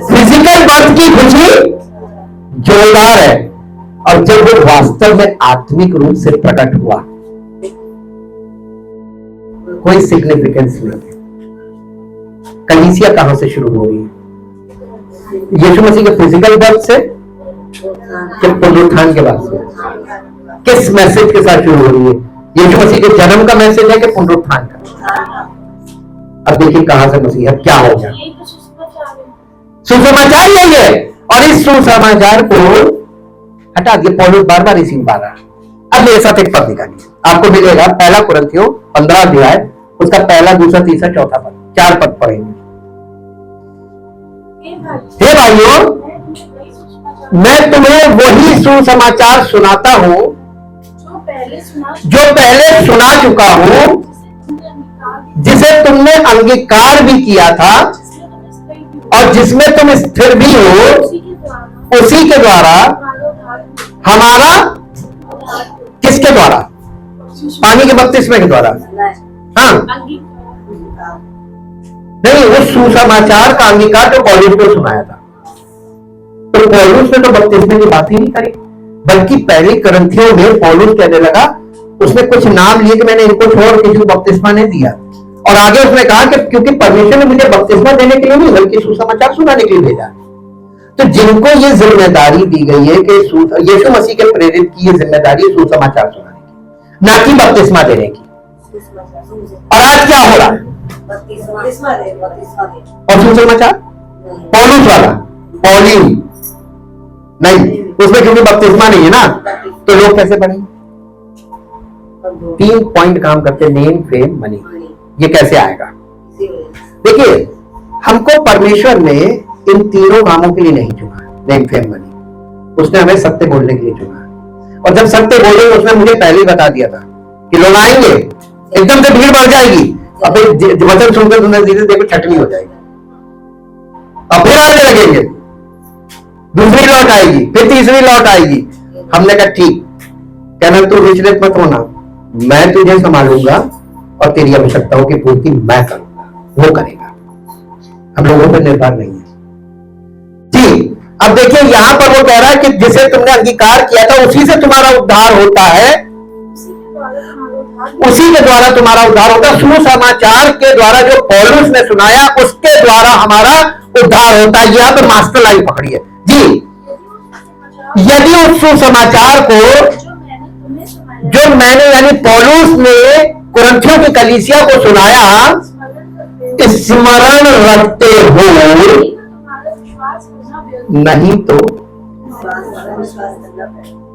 फिजिकल बर्थ की खुशी जोरदार है, और जब वो वास्तव में आत्मिक रूप से प्रकट हुआ, कोई सिग्निफिकेंस नहीं है। कलीसिया कहां से शुरू हो रही है? यीशु मसीह के फिजिकल बर्थ से कि पुनरुत्थान के बाद से? किस मैसेज के साथ शुरू हो रही है? यीशु मसीह के जन्म का मैसेज है कि पुनरुत्थान का? अब देखिए कहां से मसीह, क्या हो गया? सुसमाचार यही है, और इस सुसमाचार को हटा दिया। पौलुस बार बार इसी में पा रहा है। अब मेरे साथ एक पद निकालिए, आपको मिलेगा पहला कुरिन्थियों 15 अध्याय, उसका पहला, दूसरा, तीसरा, चौथा पद, 4 पद पढ़ेंगे। हे भाइयों, मैं तुम्हें वही सुसमाचार सुनाता हूं जो पहले सुना चुका हूं, जिसे तुमने अंगीकार भी किया था और जिसमें तुम स्थिर भी हो। उसी के द्वारा हमारा, किसके द्वारा? पानी के बपतिस्मे के द्वारा? हाँ नहीं, वो सुसमाचार का अंगीकार जो पौलुस को सुनाया था। तो पौलुस ने तो बपतिस्मे की बात ही नहीं करी, बल्कि पहली कुरिन्थियों में पौलुस कहने लगा, उसने कुछ नाम लिए कि मैंने इनको छोड़ किसी को बपतिस्मा नहीं दिया, और आगे उसने कहा कि क्योंकि परमेश्वर ने मुझे बपतिस्मा देने के लिए नहीं बल्कि सुसमाचार सुनाने के लिए भेजा। तो जिनको ये जिम्मेदारी दी गई है कि यीशु मसीह के प्रेरित की ये जिम्मेदारी है सुसमाचार सुनाने की, ना कि बपतिस्मा देने की। और आज क्या हो रहा है? और सुसमाचार पौलुस वाला, पौली नहीं, उसमें क्योंकि बपतिस्मा नहीं है ना, तो लोग कैसे पढ़ेंगे? 3 पॉइंट काम करते, नेम, फेम, मनी। ये कैसे आएगा? देखिए, हमको परमेश्वर ने इन तीनों कामों के लिए नहीं चुना, नेम, फेम, मनी। उसने हमें सत्य बोलने के लिए चुना है, और जब सत्य बोलेंगे, उसने मुझे पहले ही बता दिया था कि लोग आएंगे, एकदम से भीड़ बढ़ जाएगी, और फिर वचन सुनकर सुनकर धीरे देखो छटनी हो जाएगी, और फिर आने लगेंगे, दूसरी लौट आएगी, फिर तीसरी लौट आएगी। हमने कहा ठीक, कहना तू विचलित मत होना, मैं तुझे संभालूंगा और तेरी आवश्यकताओं की पूर्ति मैं करूंगा, वो करेगा। हम लोगों पर निर्भर नहीं है। ठीक, अब देखिए यहां पर वो कह रहा है कि जिसे तुमने अंगीकार किया था उसी से तुम्हारा उद्धार होता है, उसी के द्वारा तुम्हारा उद्धार होता है। सुसमाचार के द्वारा जो पौलुस ने सुनाया, उसके द्वारा हमारा उद्धार होता है। यहां पर मास्टर लाइन पकड़िए जी। यदि उस सुसमाचार को जो मैंने यानी पौलुस ने कुरिन्थियों की कलीसिया को सुनाया, स्मरण रखते हो, नहीं तो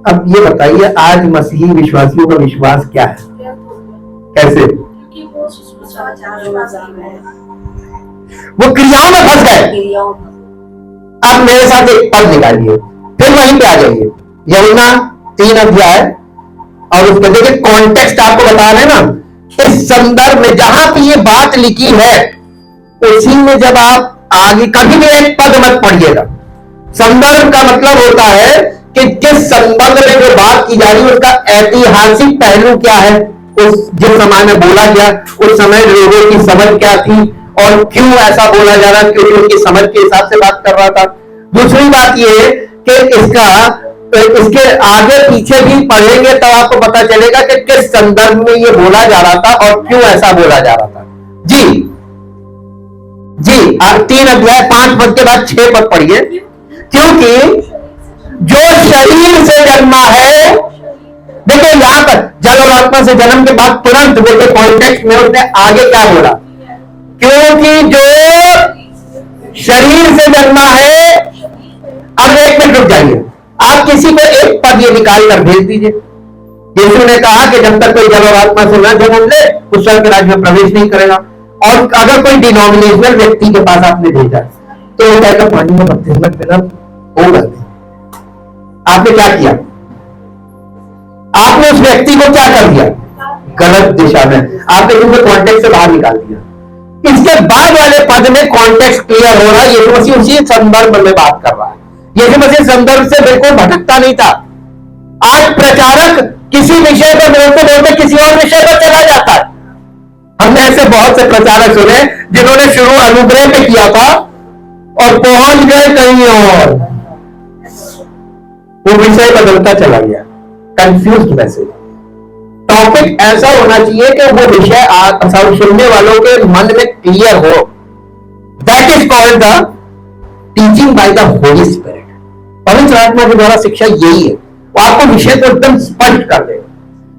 अब ये बताइए, आज मसीही विश्वासियों का विश्वास क्या है? कैसे? वो क्रियाओं में फंस गए। अब मेरे साथ एक पद निकालिए, फिर वहीं पे आ जाइए, यूहन्ना 3 अध्याय, और उसके देखिए कॉन्टेक्स्ट आपको बता रहे हैं ना, इस संदर्भ में जहां पे ये बात लिखी है, उसी में जब आप आगे कभी भी एक पद मत पढ़िएगा। संदर्भ का मतलब होता है कि जिस संबंध में जो बात की जा रही है उसका ऐतिहासिक पहलू क्या है, उस जिस समय में बोला गया, उस समय लोगों की समझ क्या थी और क्यों ऐसा बोला जा रहा, क्योंकि उनकी समझ के हिसाब से बात कर रहा था। दूसरी बात यह कि इसके आगे पीछे भी पढ़ेंगे तब आपको पता चलेगा कि किस संदर्भ में ये बोला जा रहा था और क्यों ऐसा बोला जा रहा था। जी जी, 3 अध्याय 5 पद के बाद 6 पद पढ़िए। क्योंकि जो शरीर से जन्मा है, देखिए यहां पर जल और आत्मा से जन्म के बाद तुरंत देखिए कॉन्टेक्स्ट में उसने आगे क्या बोला, क्योंकि जो शरीर से जन्मा है। अब एक मिनट रुक जाइए, आप किसी को एक पद ये निकाल कर भेज दीजिए, यीशु ने कहा कि जब तक कोई जल और आत्मा से न जन्म ले उस स्वर्ग के राज्य में प्रवेश नहीं करेगा। और अगर कोई डिनोमिनेशनल व्यक्ति के पास आपने भेजा तो वो कहेगा पानी में बपतिस्मा देना होगा। आपने क्या किया? आपने उस व्यक्ति को क्या कर दिया? गलत दिशा में आपने उनको कॉन्टेक्स्ट से बाहर निकाल दिया। इसके बाद वाले पद में कॉन्टेक्स्ट क्लियर हो रहा है। यीशु मसीह उसी संदर्भ में बात कर रहा है। यीशु मसीह संदर्भ से बिल्कुल भटकता नहीं था। आज प्रचारक किसी विषय पर बोलते बोलते किसी और विषय पर चला जाता है। हमने ऐसे बहुत से प्रचारक सुने जिन्होंने शुरू अनुग्रह पे किया था और पहुंच गए कहीं और, वो विषय बदलता चला गया। Confuse message. टॉपिक ऐसा होना चाहिए कि वो विषय सुनने वालों के मन में क्लियर हो। That is called the teaching by the Holi spirit. पवित्र आत्मा के द्वारा शिक्षा यही है, वो आपको विषय को एकदम स्पष्ट कर दे।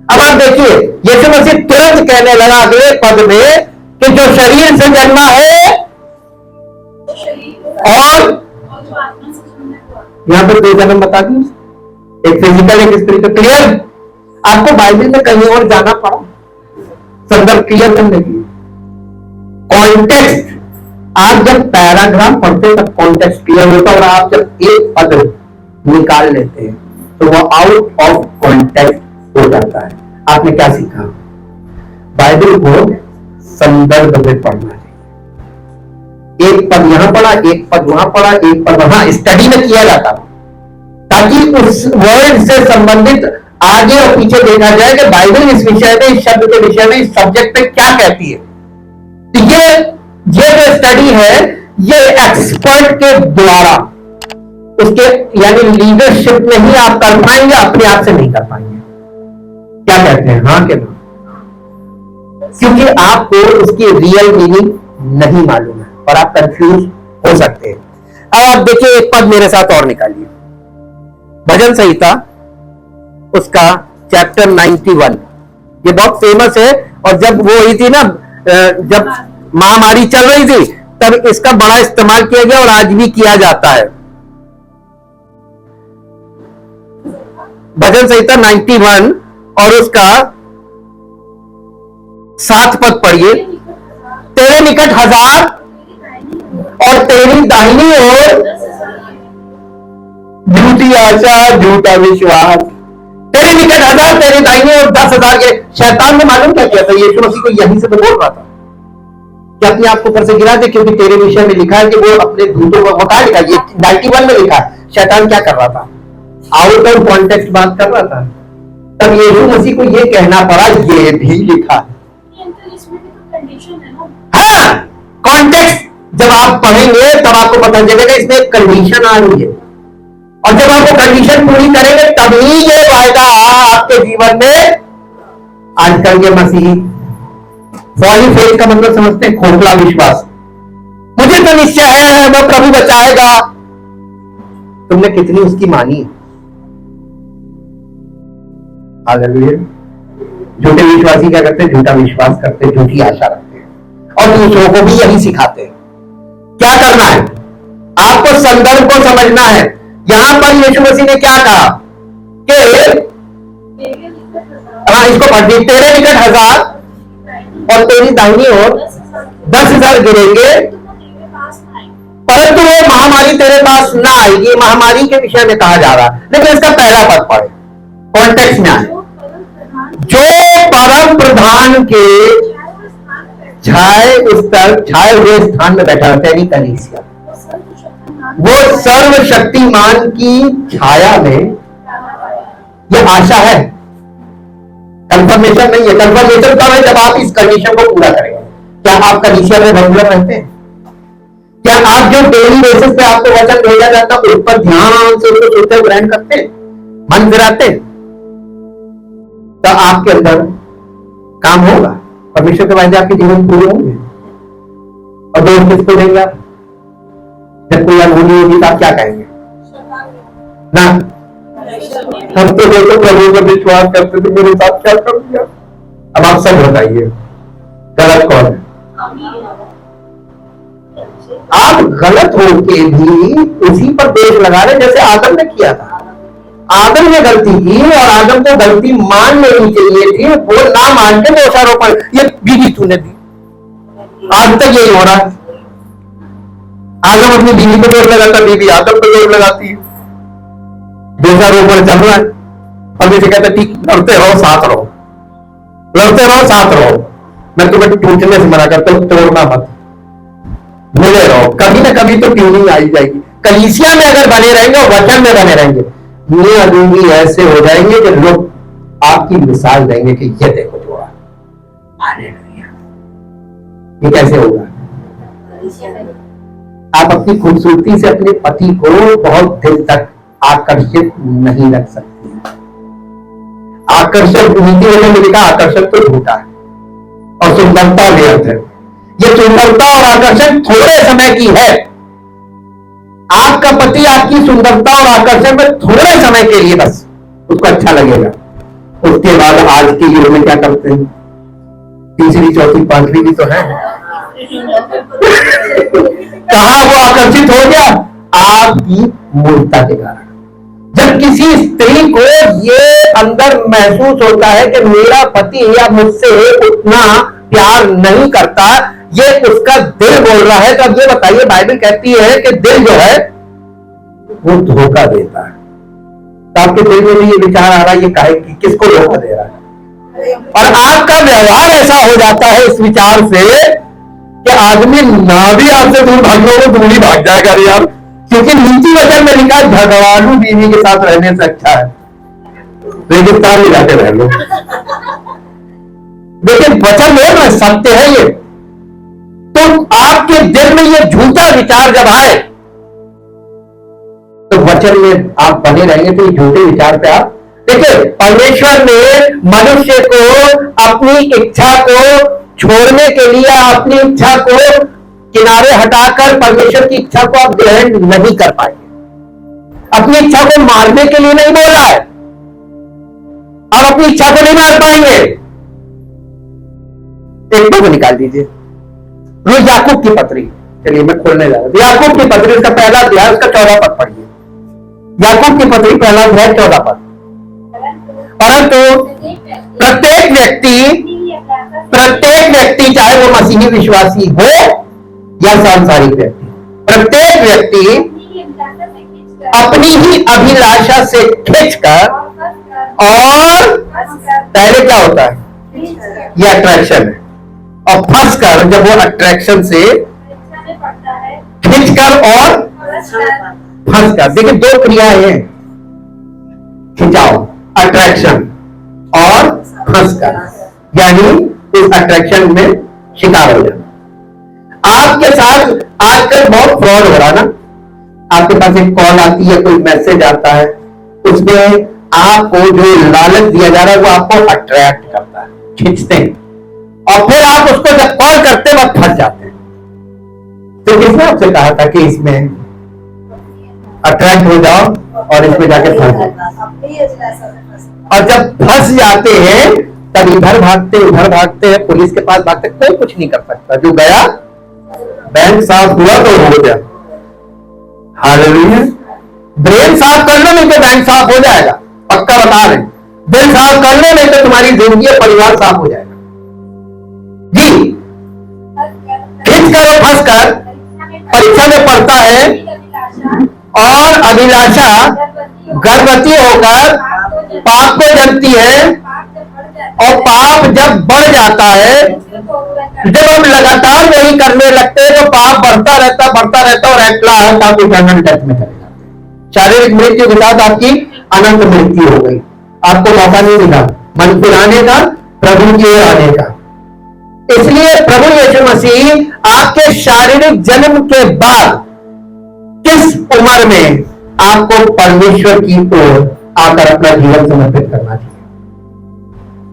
अब आप देखिए यीशु मसीह तुरंत कहने लगा अगले पद में कि जो शरीर से जन्मा है और यहां पर दो जन्म बता दी, एक फिजिकल एक स्पिरिचुअल। क्लियर? आपको बाइबल में कहीं और जाना पड़ा संदर्भ क्लियर करने के लिए। कॉन्टेक्स्ट, आप जब पैराग्राफ पढ़ते तब कॉन्टेक्स्ट क्लियर होता, और आप जब एक पद निकाल लेते हैं तो वो आउट ऑफ कॉन्टेक्स्ट हो जाता है। आपने क्या सीखा? बाइबल को संदर्भ में पढ़ना चाहिए। एक पद यहां पढ़ा, एक पद वहां पढ़ा, एक पद वहां स्टडी में किया जाता, ताकि उस वर्ड से संबंधित आगे और पीछे देखा जाए कि बाइबल इस विषय में, इस शब्द के विषय में, इस सब्जेक्ट पे क्या कहती है। तो ये जो स्टडी है ये एक्सपर्ट के द्वारा, उसके यानी लीडरशिप में ही आप कर पाएंगे, अपने आप से नहीं कर पाएंगे। क्या कहते हैं? हाँ के ना? क्योंकि आपको उसकी रियल मीनिंग नहीं मालूम है और आप कंफ्यूज हो सकते हैं। अब आप देखिए एक पद मेरे साथ और निकालिए, भजन संहिता उसका चैप्टर 91। ये बहुत फेमस है, और जब वो हुई थी ना, जब महामारी चल रही थी तब इसका बड़ा इस्तेमाल किया गया और आज भी किया जाता है। भजन संहिता 91 और उसका 7 पद पढ़िए। तेरे निकट 1000 और तेरी दाहिनी ओर झूठी आशा झूठा विश्वास। तेरे निकट 1000 तेरे दाहिनी ओर 10,000 के। शैतान ने मालूम क्या किया था? यीशु मसीह को यहीं से तो बोल रहा था कि अपने आप को ऊपर से गिरा दे, क्योंकि तेरे विषय में लिखा है कि वो अपने दूतों को बता लिखा। ये 91 में लिखा है। शैतान क्या कर रहा था? आउट ऑफ कॉन्टेक्स्ट बात कर रहा था। तब यीशु मसीह को ये कहना पड़ा ये भी लिखा है। हाँ, कॉन्टेक्स्ट जब आप पढ़ेंगे तब आपको पता चलेगा इसमें एक कंडीशन आ रही है, और जब आप वो कंडीशन पूरी करेंगे तभी ये वायदा आपके जीवन में। आजकल के मसीही फॉली फेथ का मतलब समझते हैं? खोखला विश्वास। मुझे तो निश्चय है वो प्रभु बचाएगा। तुमने कितनी उसकी मानी? हालेलुया। झूठे विश्वासी क्या करते हैं? झूठा विश्वास करते हैं, झूठी आशा रखते हैं, और दूसरों को भी यही सिखाते हैं। क्या करना है? आपको संदर्भ को समझना है। यहां पर यीशु मसीह ने क्या कहा कि हाँ, इसको पढ़ दी। तेरे निकट 1000 और तेरी दाहिनी ओर 10,000 गिरेंगे, परंतु वो महामारी तेरे पास ना आएगी। महामारी के विषय में कहा जा रहा है, लेकिन इसका पहला पद पढ़े, कॉन्टेक्स्ट में आए। जो परम प्रधान के छाए हुए स्थान में बैठा रहता है, कलीसिया, वो सर्वशक्तिमान की छाया में। ये आशा है, कंफर्मेशन नहीं है। कंफर्मेशन कब है? जब आप इस कंडीशन को पूरा करेंगे। क्या आप कलीसिया में रेगुलर रहते हैं? क्या आप जो डेली बेसिस पे आपको वचन भेजा जाता है उस पर ध्यान से उसको सुनते ग्रहण करते हैं, मन फिराते हैं? तो आपके अंदर काम होगा, परमेश्वर के वायदे आपके जीवन पूरे होंगे। और दोस्त किसको देंगे आप? जब कोई अनहोनी होगी तो आप क्या कहेंगे ना? हम तो देखो प्रभु पर विश्वास करते थे, मेरे साथ क्या कर दिया। अब आप सब बताइए गलत कौन है? आप गलत होके भी उसी पर दोष लगा रहे जैसे आदम ने किया था। आदम ने गलती की और आदम को गलती मान लेनी चाहिए थी, वो ना मान के दोषारोपण, ये बीवी तूने दी। आज तक यही हो रहा है। आदम अपनी बीवी को दोष लगाता, बीवी आदम को दोष लगाती है, दोषारोपण चल रहा है। और जैसे कहते ठीक, लड़ते रहो साथ रहो, लड़ते रहो साथ रहो। मैं तुम्हें टूटने से मना करता हूं, तोड़ना मत, मिले रहो, कभी ना कभी तो ट्यूनिंग आई जाएगी। कलीसिया में अगर बने रहेंगे और वचन में बने रहेंगे, मियां बीवी ऐसे हो जाएंगे कि लोग आपकी मिसाल देंगे कि ये देखो जोड़ा। हालेलुया। ये कैसे होगा? आप अपनी खूबसूरती से अपने पति को बहुत देर तक आकर्षित नहीं रख सकते। आकर्षण, नीति वचन में लिखा आकर्षण तो झूठा है और सुंदरता व्यर्थ है। ये सुंदरता और आकर्षण थोड़े समय की है। आपका पति आपकी सुंदरता और आकर्षण में थोड़े समय के लिए बस उसको अच्छा लगेगा, उसके बाद आज के युग में क्या करते हैं, तीसरी चौथी पांचवी भी तो है। कहां वो आकर्षित हो गया? आपकी मूर्खता के कारण। जब किसी स्त्री को ये अंदर महसूस होता है कि मेरा पति या मुझसे उतना प्यार नहीं करता, ये उसका दिल बोल रहा है, तो अब ये बताइए, बाइबल कहती है कि दिल जो है वो धोखा देता है। तो आपके दिल में भी ये विचार आ रहा है, ये काहे कि किसको धोखा दे रहा है, और आपका व्यवहार ऐसा हो जाता है इस विचार से कि आदमी ना भी आपसे दूर भागने को दूर ही भाग जाएगा यार, क्योंकि नीति वचन में लिखा है झगड़ालू बीवी के साथ रहने से अच्छा है रेगिस्तान में जाके रह लो। लेकिन वचन में सत्य है ये। तो आपके दिल में ये झूठा विचार जब आए तो वचन में आप बने रहेंगे, तो ये झूठे विचार पे आप देखिए। परमेश्वर ने मनुष्य को अपनी इच्छा को छोड़ने के लिए, अपनी इच्छा को किनारे हटाकर परमेश्वर की इच्छा को आप ग्रहण नहीं कर पाएंगे। अपनी इच्छा को मारने के लिए नहीं बोला है, और अपनी इच्छा को नहीं मार पाएंगे। एक को निकाल दीजिए, रोज याकूब की पत्री, चलिए मैं खोलने जा रहा हूं। याकूब की पत्री, उसका पहला अध्याय, उसका 14 पद पढ़िए। याकूब की पत्री पहला अध्याय 14 पद। परंतु प्रत्येक व्यक्ति चाहे वो मसीही विश्वासी हो या सांसारिक व्यक्ति, प्रत्येक व्यक्ति अपनी ही अभिलाषा से खिंचकर, और पहले क्या होता है, ये अट्रैक्शन है, और फंसकर, जब वो अट्रैक्शन से खिंचकर और फंसकर, देखिए दो क्रियाएं हैं, खिंचाव, अट्रैक्शन, और फंसकर, यानी इस अट्रैक्शन में शिकार हो जाना। आपके साथ आजकल बहुत फ्रॉड हो रहा ना। आपके पास एक कॉल आती है, कोई मैसेज आता है, उसमें आपको जो लालच दिया जा रहा है वो आपको अट्रैक्ट करता है, खींचते हैं, और फिर आप उसको जब कॉल करते वक्त फंस जाते हैं। तो किसने आपसे कहा था कि इसमें अट्रैक्ट हो जाओ और इसमें जाके फंस जाओ? और जब फंस जाते हैं तब इधर भागते उधर भागते हैं, पुलिस के पास भागते, कोई कुछ नहीं कर सकता। जो गया बैंक साफ हुआ तो हो गया। हालेलुया। ब्रेन साफ कर लो, नहीं तो बैंक साफ हो जाएगा, पक्का बता रहे। दिल साफ कर लो, नहीं तो तुम्हारी जिंदगी और परिवार साफ हो जाएगा। जी, खिंच कर और फंस कर परीक्षा में पढ़ता है, और अभिलाषा गर्भवती होकर पाप को जन्मती है, और पाप जब बढ़ जाता है, जब हम लगातार वही करने लगते हैं, तो पाप बढ़ता रहता और एट लास्ट आप इटर्नल डेथ में चले जाते हैं। शारीरिक मृत्यु के साथ आपकी अनंत मृत्यु हो गई, आपको मौका नहीं मिला मन फिराने का, प्रभु की ओर आने का। इसलिए प्रभु यीशु मसीह आपके शारीरिक जन्म के बाद किस उम्र में आपको परमेश्वर की ओर आकर अपना जीवन समर्पित करना चाहिए?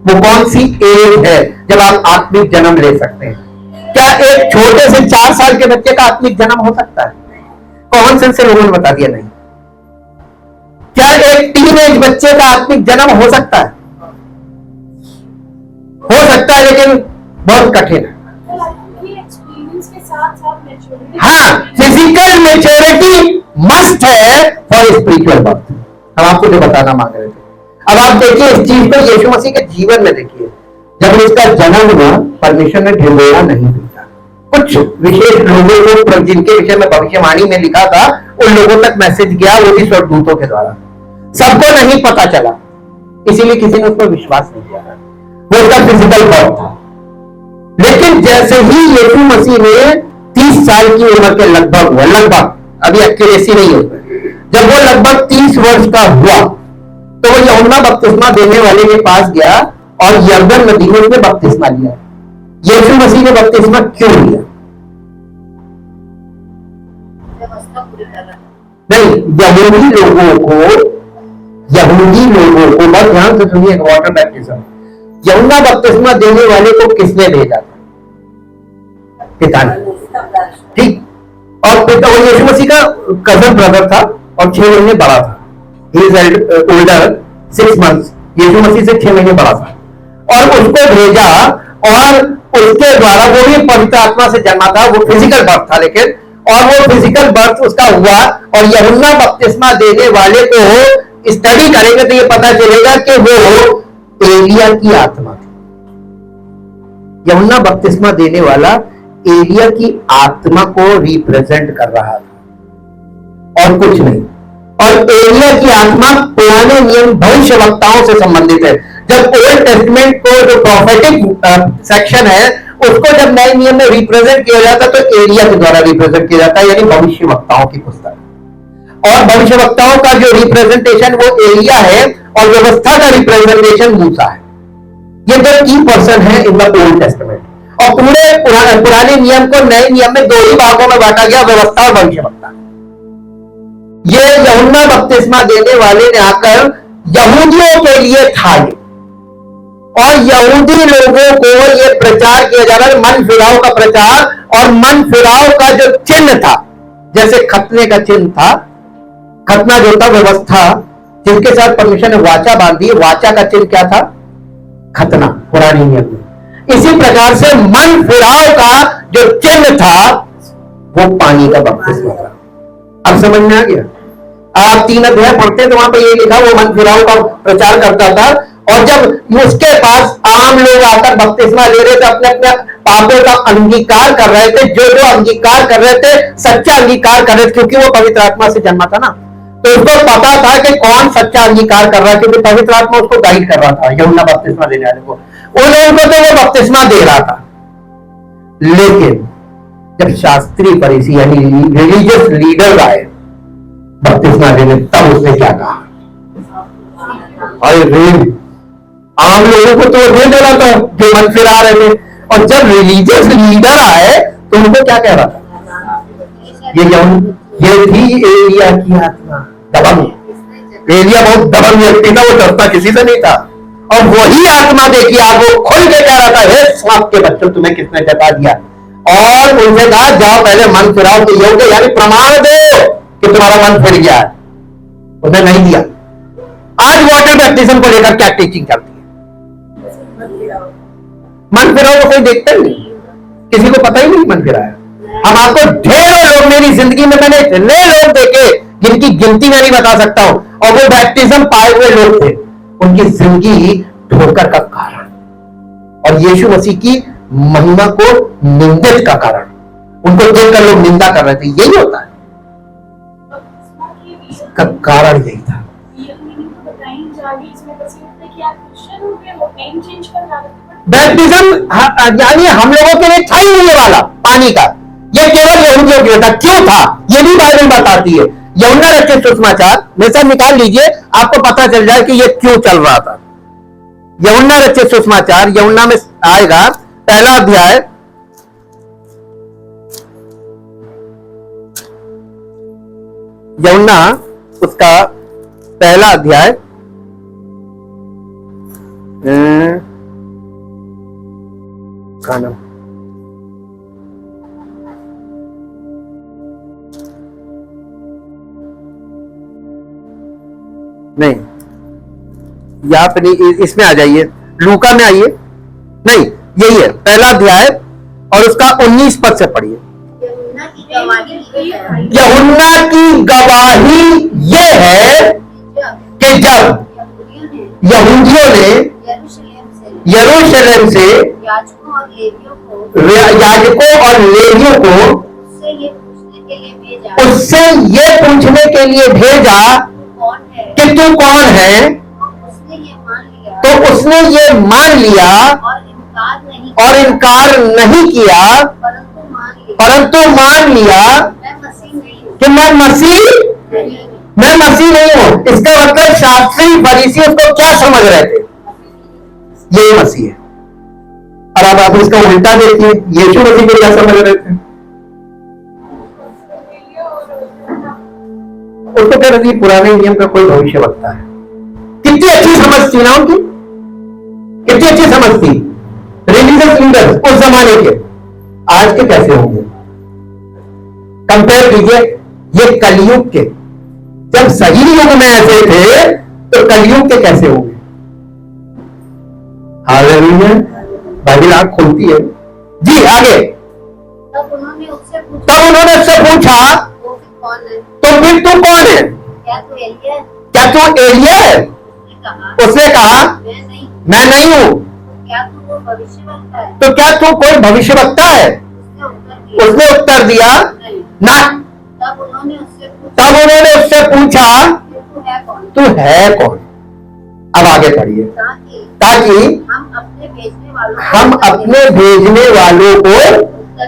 वो कौन सी एज है जब आप आत्मिक जन्म ले सकते हैं? क्या एक छोटे से 4 साल के बच्चे का आत्मिक जन्म हो सकता है? कॉमन सेंस से लोगों ने बता दिया नहीं। क्या एक टीनेज बच्चे का आत्मिक जन्म हो सकता है? हो सकता है, लेकिन बहुत कठिन है। हाँ, फिजिकल मेच्योरिटी मस्ट है फॉर स्पिरिचुअल बर्थ। हम आपको जो बताना मांग रहे थे। अब आप देखिए इस चीज को यीशु मसीह के जीवन में देखिए, जब इसका जन्म हुआ परमेश्वर ने ढिंढोरा नहीं पीटा। कुछ विशेष लोगों को जिनके विषय में भविष्यवाणी में लिखा था उन लोगों तक मैसेज गया, वो भी स्वर्गदूतों के द्वारा। सबको नहीं पता चला, इसीलिए किसी ने उस पर विश्वास नहीं किया। वो उसका फिजिकल बर्थ था। लेकिन जैसे ही यीशु मसीह ने 30 साल की उम्र के लगभग अभी एक्यूरेसी नहीं है, जब वो लगभग 30 वर्ष का हुआ तो वो यूहन्ना बपतिस्मा देने वाले के पास गया और यरदन नदी में उसने बपतिस्मा लिया। यीशु मसीह ने बपतिस्मा क्यों लिया? नहीं, यहूदी लोगों को बस ध्यान से सुनिए, वाटर बैप्टिज्म। यूहन्ना बपतिस्मा देने वाले को किसने भेजा था? पिता ने, ठीक। और पिता वो यीशु मसीह का कजन ब्रदर था और 6 महीने बड़ा था। ही इज ओल्डर 6 months, यीशु मसीह से 6 महीने बड़ा था। और उसको भेजा और उसके द्वारा, वो भी पवित्र आत्मा से जन्मा था, वो फिजिकल बर्थ था लेकिन, और वो फिजिकल बर्थ उसका हुआ। और यूहन्ना बपतिस्मा देने वाले को स्टडी करेंगे तो ये पता चलेगा कि वो एलिया की आत्मा थी। यूहन्ना बपतिस्मा देने वाला एलिया की आत्मा को रिप्रेजेंट कर रहा था और कुछ नहीं। और एलिया की आत्मा पुराने नियम भविष्यवक्ताओं से संबंधित है। जब ओल्ड टेस्टमेंट को जो प्रोफेटिक सेक्शन है उसको जब नए नियम में रिप्रेजेंट किया जाता तो एलिया के द्वारा रिप्रेजेंट किया जाता है, यानी भविष्यवक्ताओं की पुस्तक। और भविष्यवक्ताओं का जो रिप्रेजेंटेशन वो एलिया है और व्यवस्था का रिप्रेजेंटेशन मूसा है। ये दो की पर्सन है इन द ओल्ड टेस्टमेंट। और पूरे पुराने नियम को नए नियम में 2 ही भागों में बांटा गया, व्यवस्था और भविष्यवक्ता। ये यूहन्ना बपतिस्मा देने वाले ने आकर यहूदियों के लिए था ये, और यहूदी लोगों को ये प्रचार किया जा रहा है, मन फिराव का प्रचार। और मन फिराव का जो चिन्ह था, जैसे खतने का चिन्ह था, खतना जो था व्यवस्था जिसके साथ परमेश्वर ने वाचा बांधी, वाचा का चिन्ह क्या था? खतना पुराने नियम में। इसी प्रकार से मन फिराव का जो चिन्ह था वो पानी का बपतिस्मा था। अब समझ में आ गया? आप 3 अध्याय पढ़ते हैं तो वहां पे ये लिखा, वो मन फिराव का प्रचार करता था। और जब उसके पास आम लोग आकर बपतिस्मा ले रहे थे, अपने अपने पापों का अंगीकार कर रहे थे, जो अंगीकार कर रहे थे सच्चा अंगीकार कर रहे थे, क्योंकि वो पवित्र आत्मा से जन्मा था ना, तो उसको पता था कि कौन सच्चा अंगीकार कर रहा है, क्योंकि पवित्र आत्मा उसको गाइड कर रहा था यूहन्ना बपतिस्मा देने वाले को। उन लोगों को तो वो बपतिस्मा दे रहा था। लेकिन जब शास्त्री फरीसी यानी रिलीजियस लीडर आए बपतिस्मा देने, तब उसने क्या कहा? और आम लोगों को तो दे दे रहा था जो मन फिरा रहे थे, और जब रिलीजियस लीडर आए तो उनको क्या कह रहा था? ये थी एलिया की आत्मा, दबंग। एलिया बहुत दबंग व्यक्ति था, वो डरता किसी से नहीं था। और वही आत्मा देखिए आप, वो खुल के कह रहा था, हे सांप के बच्चों तुम्हें किसने जता दिया? और उनसे कहा जाओ पहले मन फिराओ के योग्य, यानी प्रमाण दो कि तुम्हारा मन फिर गया है। उसने नहीं दिया। आज वाटर बैप्टिज्म को लेकर क्या टीचिंग चलती है? मन फिराओ को कोई देखता ही नहीं, किसी को पता ही नहीं मन फिराया। हम आपको ढेरों लोग, मेरी जिंदगी में मैंने इतने लोग देखे जिनकी गिनती मैं नहीं बता सकता हूं, और वो बैप्टिज्म पाए हुए लोग थे, उनकी जिंदगी ठोकर का कारण और यीशु मसीह की महिमा को निंदित का कारण, उनको देखकर लोग निंदा कर रहे थे। यही होता है, इसका कारण यही था। बैप्टिज्म यानी हम लोगों के लिए था ही नहीं वाला पानी का, ये केवल यहूदियों के लिए था। क्यों था ये भी बाइबल बताती है। यूहन्ना रचित सुसमाचार में से निकाल लीजिए, आपको पता चल जाए कि ये क्यों चल रहा था। यूहन्ना रचित सुसमाचार, यूहन्ना में आएगा 1 अध्याय, यूहन्ना उसका 1 अध्याय खाना नहीं, यहाँ पे नहीं, इसमें आ जाइए, लूका में आइए। नहीं, यही है 1 अध्याय और उसका 19 पद से पढ़िए। यूहन्ना की गवाही ये है कि जब यहूदियों ने यरूशलेम से याजकों और लेवियों को उससे ये पूछने के लिए भेजा कि तू कौन है, तो उसने ये मान लिया और इनकार नहीं किया, परंतु मान लिया कि मैं मसीह नहीं हूं। इसका मतलब शास्त्री फरीसी उसको क्या समझ रहे थे, ये मसीह है। और अब आप इसका उल्टा देखिए, यीशु मसीह को क्या समझ रहे थे, उसको कह रहे थे पुराने नियम का कोई भविष्यवक्ता है। कितनी अच्छी समझ थी ना उनकी, कितनी अच्छी समझ थी। रिलीजियस लीडर्स उस जमाने के आज के कैसे होंगे, कंपेयर कीजिए ये कलयुग के। जब सही युग में ऐसे थे तो कलयुग के कैसे होंगे। हालेलुया, बाइबल आंख खोलती है जी। आगे तब उन्होंने उससे पूछा तो फिर तू कौन है, क्या तू एलिया है? उसने कहा मैं नहीं हूं। क्या तू वो भविष्यवक्ता है? तो क्या तू कोई भविष्यवक्ता है? उसने उत्तर दिया ना। तब उन्होंने उससे पूछा तू है कौन। अब आगे पढ़िए, ताकि हम अपने भेजने वालों को,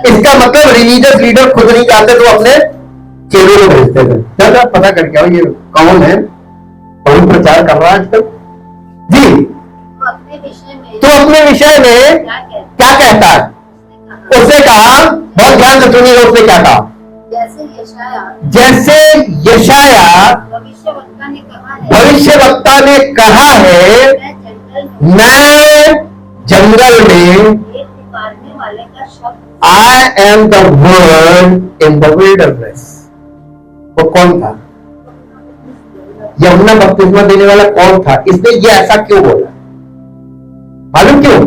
इसका मतलब रिलीजियस लीडर खुद नहीं जाते तो अपने चेलों को भेजते थे। क्या पता करके आओ ये कौन है, कौन प्रचार कर रहा है आजकल जी। तो अपने विषय में क्या कहता है? उसने कहा, बहुत ध्यान से सुनिएगा, उसने क्या कहा? जैसे यशाया भविष्यवक्ता ने कहा है, मैं जंगल में I am the word in the wilderness. वो कौन था? यूहन्ना बपतिस्मा देने वाला कौन था? इसने ये ऐसा क्यों बोला मालूम क्यों?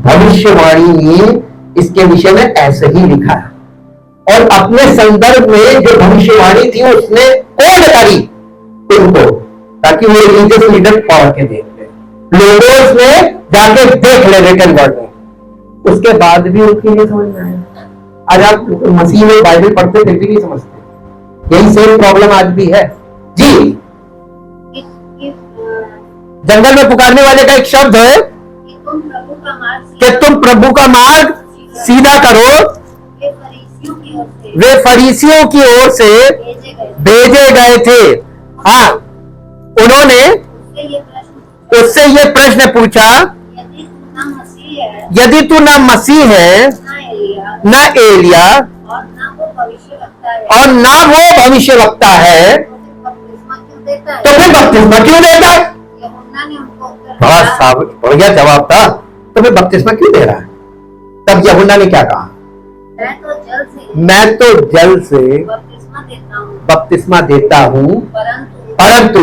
भविष्यवाणी में इसके विषय में ऐसे ही लिखा है, और अपने संदर्भ में जो भविष्यवाणी थी उसने कोड करी उनको, ताकि वो रिलीजियस लीडर पढ़ के देख ले, लोगोस में जाके देख ले रिटन वर्ड में। उसके बाद भी उनकी नहीं समझ में आया। आज आप मसीह में बाइबल पढ़ते फिर भी नहीं समझते। यही सेम प्रॉब्लम आज भी है जी। जंगल में पुकारने वाले का एक शब्द है कि तुम प्रभु का मार्ग सीधा करो। वे फरीसियों की ओर से भेजे गए थे। हाँ, उन्होंने उससे ये प्रश्न पूछा, यदि तू ना मसीह है, ना एलिया, और ना वो भविष्यवक्ता है, तो फिर बपतिस्मा क्यों देता है? बहुत बढ़िया जवाब था। तो फिर बपतिस्मा क्यों दे रहा है? तब यूहन्ना ने क्या कहा? मैं तो जल से बपतिस्मा देता हूं, परंतु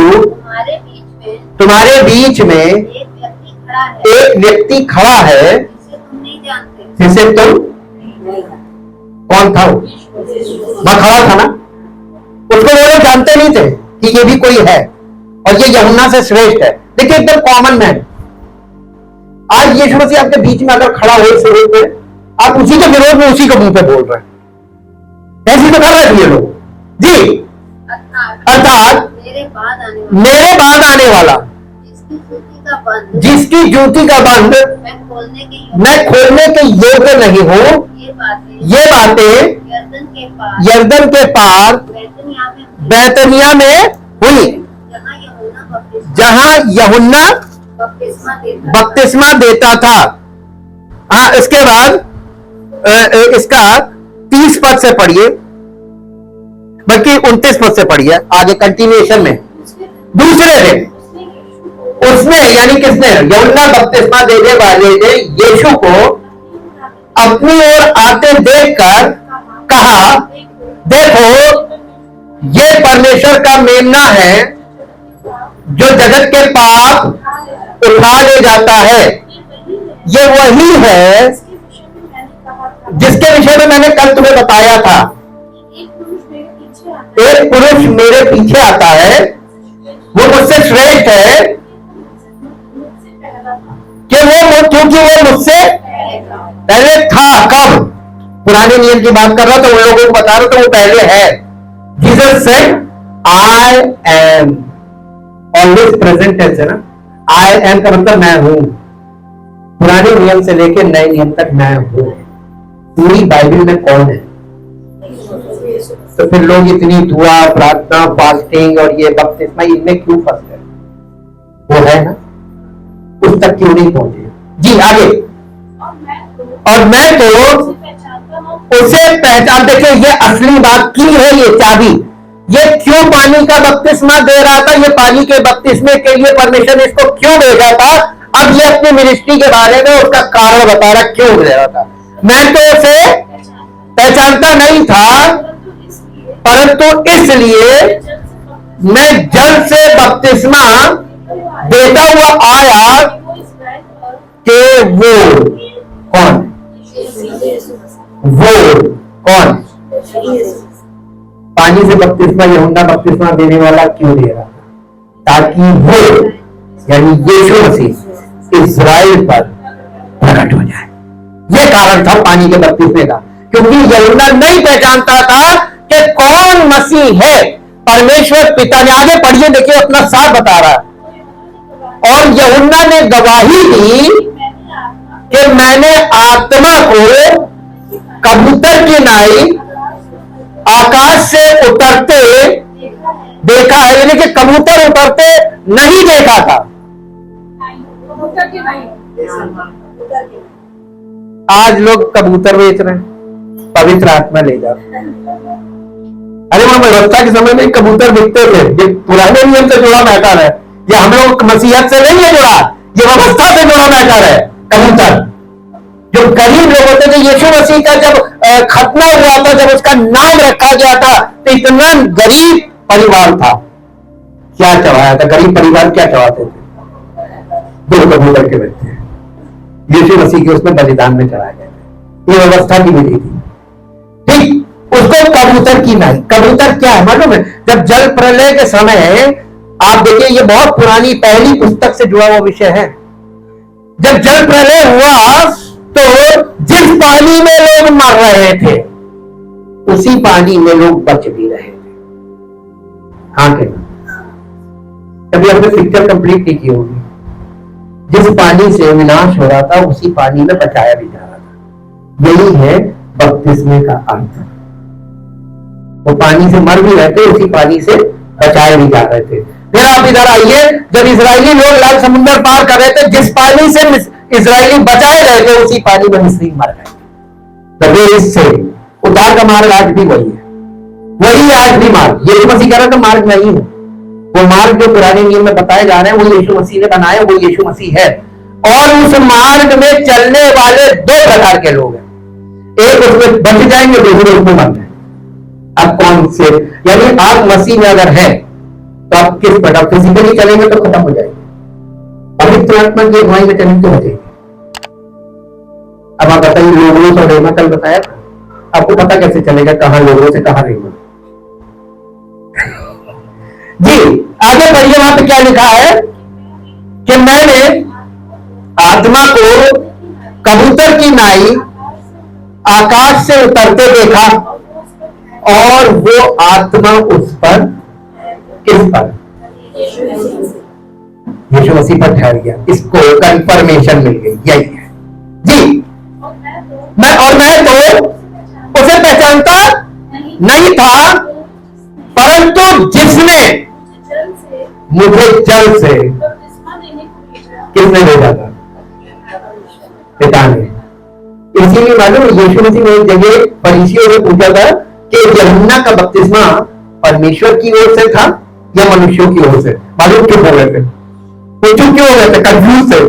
तुम्हारे बीच में एक व्यक्ति खड़ा है जिसे तुम, कौन था वो? वहां खड़ा था ना, उसको वो लोग जानते नहीं थे कि ये भी कोई है और ये यूहन्ना से श्रेष्ठ है। देखिए एकदम कॉमन मैन। आज यीशु मसीह आपके बीच में अगर खड़ा हो इस रोड पे, आप उसी के विरोध में उसी के मुंह पे बोल रहे हैं। ऐसी तो कर रहे थे ये लोग जी। अर्थात मेरे बाद आने वाला, जिसकी जूती का बंद मैं खोलने के योग्य नहीं हूं, ये बातें यरदन के पार बैतनिया में हुई, जहां यूहन्ना बपतिस्मा देता था। हाँ, इसके बाद इसका 30 पद से पढ़िए, बल्कि 29 पद से पढ़िए आगे कंटिन्यूएशन में। दूसरे दिन उसने, यानी किसने? यूहन्ना बपतिस्मा देने वाले ने यीशु को अपनी ओर आते देखकर कहा, देखो ये परमेश्वर का मेमना है जो जगत के पाप उठा ले जाता है। ये वही है जिसके विषय में मैंने कल तुम्हें बताया था। एक पुरुष मेरे पीछे आता है, वो मुझसे श्रेष्ठ है कि वो, क्योंकि वो मुझसे पहले था। कब? पुराने नियम की बात कर रहा था, उन लोगों को बता रहा था वो पहले है। Jesus said I am, always present tense है ना। आई एम का मतलब मैं हूं। पुराने नियम से लेकर नए नियम तक मैं हूं। पूरी बाइबल में कौन है? तो फिर लोग इतनी दुआ, प्रार्थना, फास्टिंग और ये बपतिस्मा, इनमें क्यों फंस गए? वो है ना, उस तक क्यों नहीं पहुंचे? जी आगे। और मैं तो उसे पहचान, देखिए ये असली बात की है, ये चाबी। ये क्यों पानी का बपतिस्मा दे रहा था? ये पानी के बपतिस्मे के लिए परमेश्वर इसको क्यों भेजा था? अब ये अपनी मिनिस्ट्री के बारे में उसका कारण बता रहा, क्यों भेजा था। मैं तो उसे पहचानता नहीं था, परंतु इसलिए मैं जल से बपतिस्मा देता हुआ आया कि वो कौन? वो कौन? पानी से बपतिस्मा, यूहन्ना बपतिस्मा देने वाला क्यों दे रहा? ताकि वो यानी यीशु मसीह इज़राइल पर प्रकट हो जाए। यह कारण था पानी के बपतिस्मे का, क्योंकि यूहन्ना नहीं पहचानता था कि कौन मसीह है। परमेश्वर पिता ने, आगे पढ़िए देखिए, अपना साथ बता रहा है। और यूहन्ना ने गवाही दी कि मैंने आत्मा को कबूतर की नाई आकाश से उतरते देखा है, यानी कि कबूतर उतरते नहीं देखा था। आज लोग कबूतर बेच रहे हैं, पवित्र आत्मा ले जाओ। अरे वहां व्यवस्था के समय में कबूतर बिकते थे। ये पुराने नियम से जुड़ा मैटर है, ये हम लोग मसीहत से नहीं है जुड़ा, ये व्यवस्था से जुड़ा मैटर है। कबूतर जो गरीब लोग होते थे, यीशु मसीह का जब खतना हुआ था, जब उसका नाम रखा गया था, तो इतना गरीब परिवार था, क्या चढ़ाया था? गरीब परिवार क्या चढ़ाते थे? 2 कबूतर के बच्चे यीशु मसीह के उसमें बलिदान में चढ़ाए गए थे। ये व्यवस्था की विधि थी, ठीक। उसको कबूतर की नाई, कबूतर क्या है मालूम है? जब जल प्रलय के समय, आप देखिए ये बहुत पुरानी पहली पुस्तक से जुड़ा हुआ विषय है। जब जल प्रलय हुआ तो जिस पानी में लोग मर रहे थे, उसी पानी में लोग बच भी रहे थे। हाँ के कभी आपने पिक्चर कंप्लीट नहीं की होगी। जिस पानी से विनाश हो रहा था, उसी पानी में बचाया भी जा रहा था। यही है बपतिस्मे का अर्थ। वो पानी से मर भी रहे थे, उसी पानी से बचाए भी जा रहे थे। फिर आप इधर आइए, जब इजरायली लोग लाल समुद्र पार कर रहे थे, जिस पानी से इजरायली बचाए गए थे, उसी पानी में मिस्री मर गए। इससे उद्धार का मार्ग आज भी वही है, वही आज भी मार्ग। यीशु मसीह कह रहा था मार्ग नहीं है, वो मार्ग जो पुराने नियम में बताए जा रहे हैं, वो यीशु मसीह ने बनाया, वो यीशु मसीह है। और उस मार्ग में चलने वाले 2 प्रकार के लोग हैं, एक उसमें बच जाएंगे, दूसरे उसमें मर जाएंगे। अब कौन से? यानी आप मसीह में अगर है तो आप किस प्रकार? फिजिकली चलेंगे तो खत्म हो जाएंगे, पवित्र आत्मा की अगुवाई में चलेंगे तो बचेंगे। अब आप बताइए, लोगों और रेमा कल बताया, आपको पता कैसे चलेगा कहां लोगों से कहां रेमा? जी आगे बढ़िए, वहां पे क्या लिखा है कि मैंने आत्मा को कबूतर की नाई आकाश से उतरते देखा, और वो आत्मा उस पर, किस पर? यीशु मसीह पर ठहर गया। इसको कंफर्मेशन मिल गई, यही है जी। मैं तो उसे पहचानता नहीं था, परंतु जिसने मुझे जल से, किसने भेजा था? पिता ने। इसीलिए मालूम यीशु मसीह ने एक जगह फरीसियों से पूछा था कि यूहन्ना का बपतिस्मा परमेश्वर की ओर से था या मनुष्यों की ओर से? मालूम क्यों हो रहे थे? वो क्यों हो रहे थे? कंफ्यूज थे।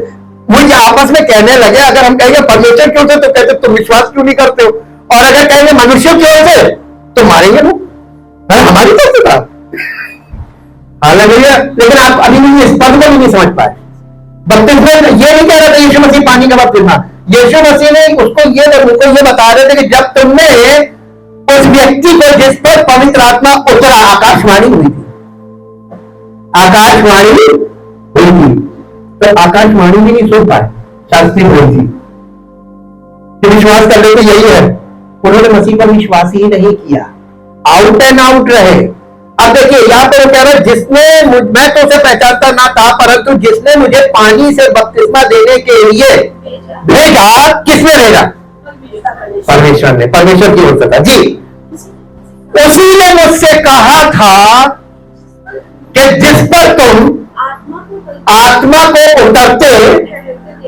मुझे आपस में कहने लगे, अगर हम कहेंगे परमेश्वर की ओर से तो कहते तुम विश्वास क्यों नहीं करते हो, और अगर कहेंगे मनुष्यों की ओर से तो मारेंगे वो, हमारी तरफ से था। हालांकि लेकिन आप अभी भी इस पद को भी नहीं समझ पाए। बपतिस्मा ये नहीं कह रहा था यीशु मसीह पानी का बपतिस्मा, यीशु मसीह ने उनको ये बता रहे थे कि जब तुमने उस व्यक्ति को जिस पर पवित्र आत्मा उतरा, आकाशवाणी हुई थी, आकाशवाणी हुई थी। तो आकाशवाणी भी नहीं सुन पाए शास्त्री हुई थी, तो विश्वास कर ले तो यही है। उन्होंने मसीह पर विश्वास ही नहीं किया, आउट एंड आउट रहे। अब देखिए यहाँ पे वो कह रहा है, जिसने मैं तो उसे पहचानता ना था, परंतु जिसने मुझे पानी से बपतिस्मा देने के लिए भेजा, किसने भेजा? परमेश्वर ने, परमेश्वर की ओर से था जी। उसी ने मुझसे कहा था कि जिस पर तुम आत्मा को उतरते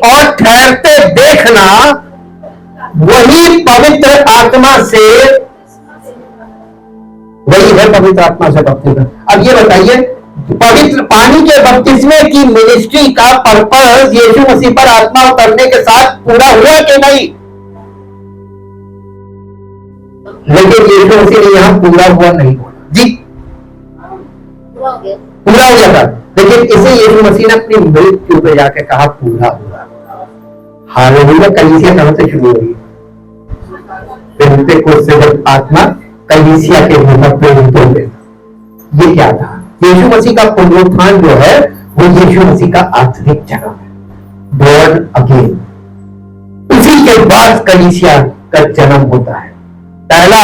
और ठहरते देखना, वही पवित्र आत्मा से, वही है पवित्र आत्मा से बपतिस्मा। अब ये बताइए, पवित्र पानी के बपतिस्मे की मिनिस्ट्री का पर्पस यीशु मसीह पर आत्मा उतरने के साथ पूरा हुआ कि नहीं? लेकिन यीशु मसीह ने यहां पूरा हुआ नहीं बोला जी, पूरा हो गया था। लेकिन इसे यीशु मसीह ने अपनी मृत्यु पे जाके कहा पूरा हुआ। हालेलुया। कलीसिया कहां से शुरू हुई? पेंटेकोस्त से जब आत्मा कलीसिया के ऊपर प्रेरित हो गए। ये क्या था? यीशु मसीह का पुनरुत्थान जो है वो यीशु मसीह का आत्मिक जन्म है, बॉर्न अगेन। उसी के बाद कलीसिया का जन्म होता है। पहला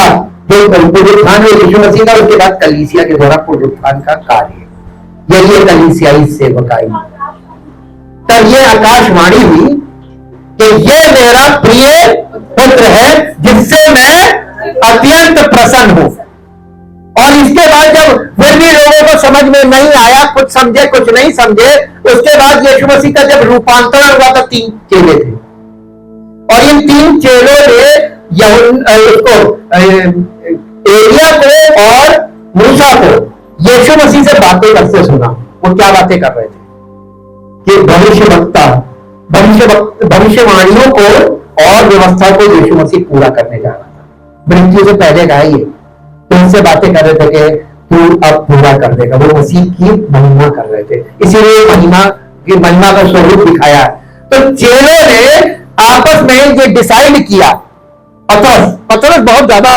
जो पुनरुत्थान है यीशु मसीह का, उसके बाद कलीसिया के द्वारा पुनरुत्थान का कार्य, यही है कलीसियाई सेवकाई। तब ये आकाशवाणी हुई कि ये मेरा प्रिय पुत्र है जिससे मैं अत्यंत प्रसन्न हूं। और इसके बाद जब फिर भी लोगों को समझ में नहीं आया, कुछ समझे कुछ नहीं समझे, उसके बाद यीशु मसीह का जब रूपांतरण हुआ तो 3 चेले थे, और इन 3 चेलों ने एलिया को और मूसा को यीशु मसीह से बातें करते सुना। वो क्या बातें कर रहे थे कि भविष्यवाणियों को और व्यवस्था को यीशु मसीह पूरा करने जा रहा था। मृत्यु से पहले का ये तो उनसे बातें कर रहे थे कि तू अब पूरा कर देगा। वो मसीह की महिमा कर रहे थे, इसीलिए महिमा का स्वरूप दिखाया। तो चेलों ने आपस में ये डिसाइड किया। पतरस बहुत ज्यादा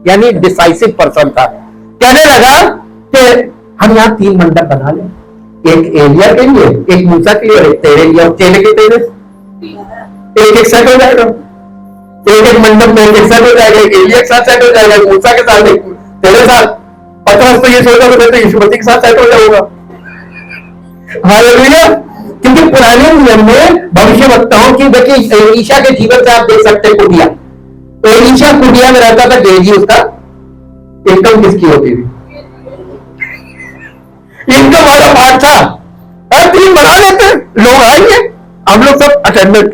यानी डिसाइसिव पर्सन था। कहने लगा कि हम यहाँ 3 मंडप बना लें, एक एलिया के लिए, एक मूसा के लिए और एक तेरे लिए। और चेले के तेरे एक सेट हो जाएगा, एक मंडप में एक सेट हो जाएगा, एक एलिया के साथ सेट हो जाएगा, एक मूसा के साथ, एक तेरे साथ। पतरस तो ये सोचा तो मैं तो यीशु मसीह के साथ सेट हो जाऊंगा। हालेलुया। क्योंकि पुराने नियम में भविष्यवक्ताओं की, देखिए एलीशा के जीवन से आप देख सकते हैं कुटिया, तो एलीशा कुटिया में रहता था, गेजी उसका इनकम किसकी होती थी? इनकम वाला पार्ट था। अब 3 बना लेते, लोग आएंगे, हम लोग सब अटेंडेंट।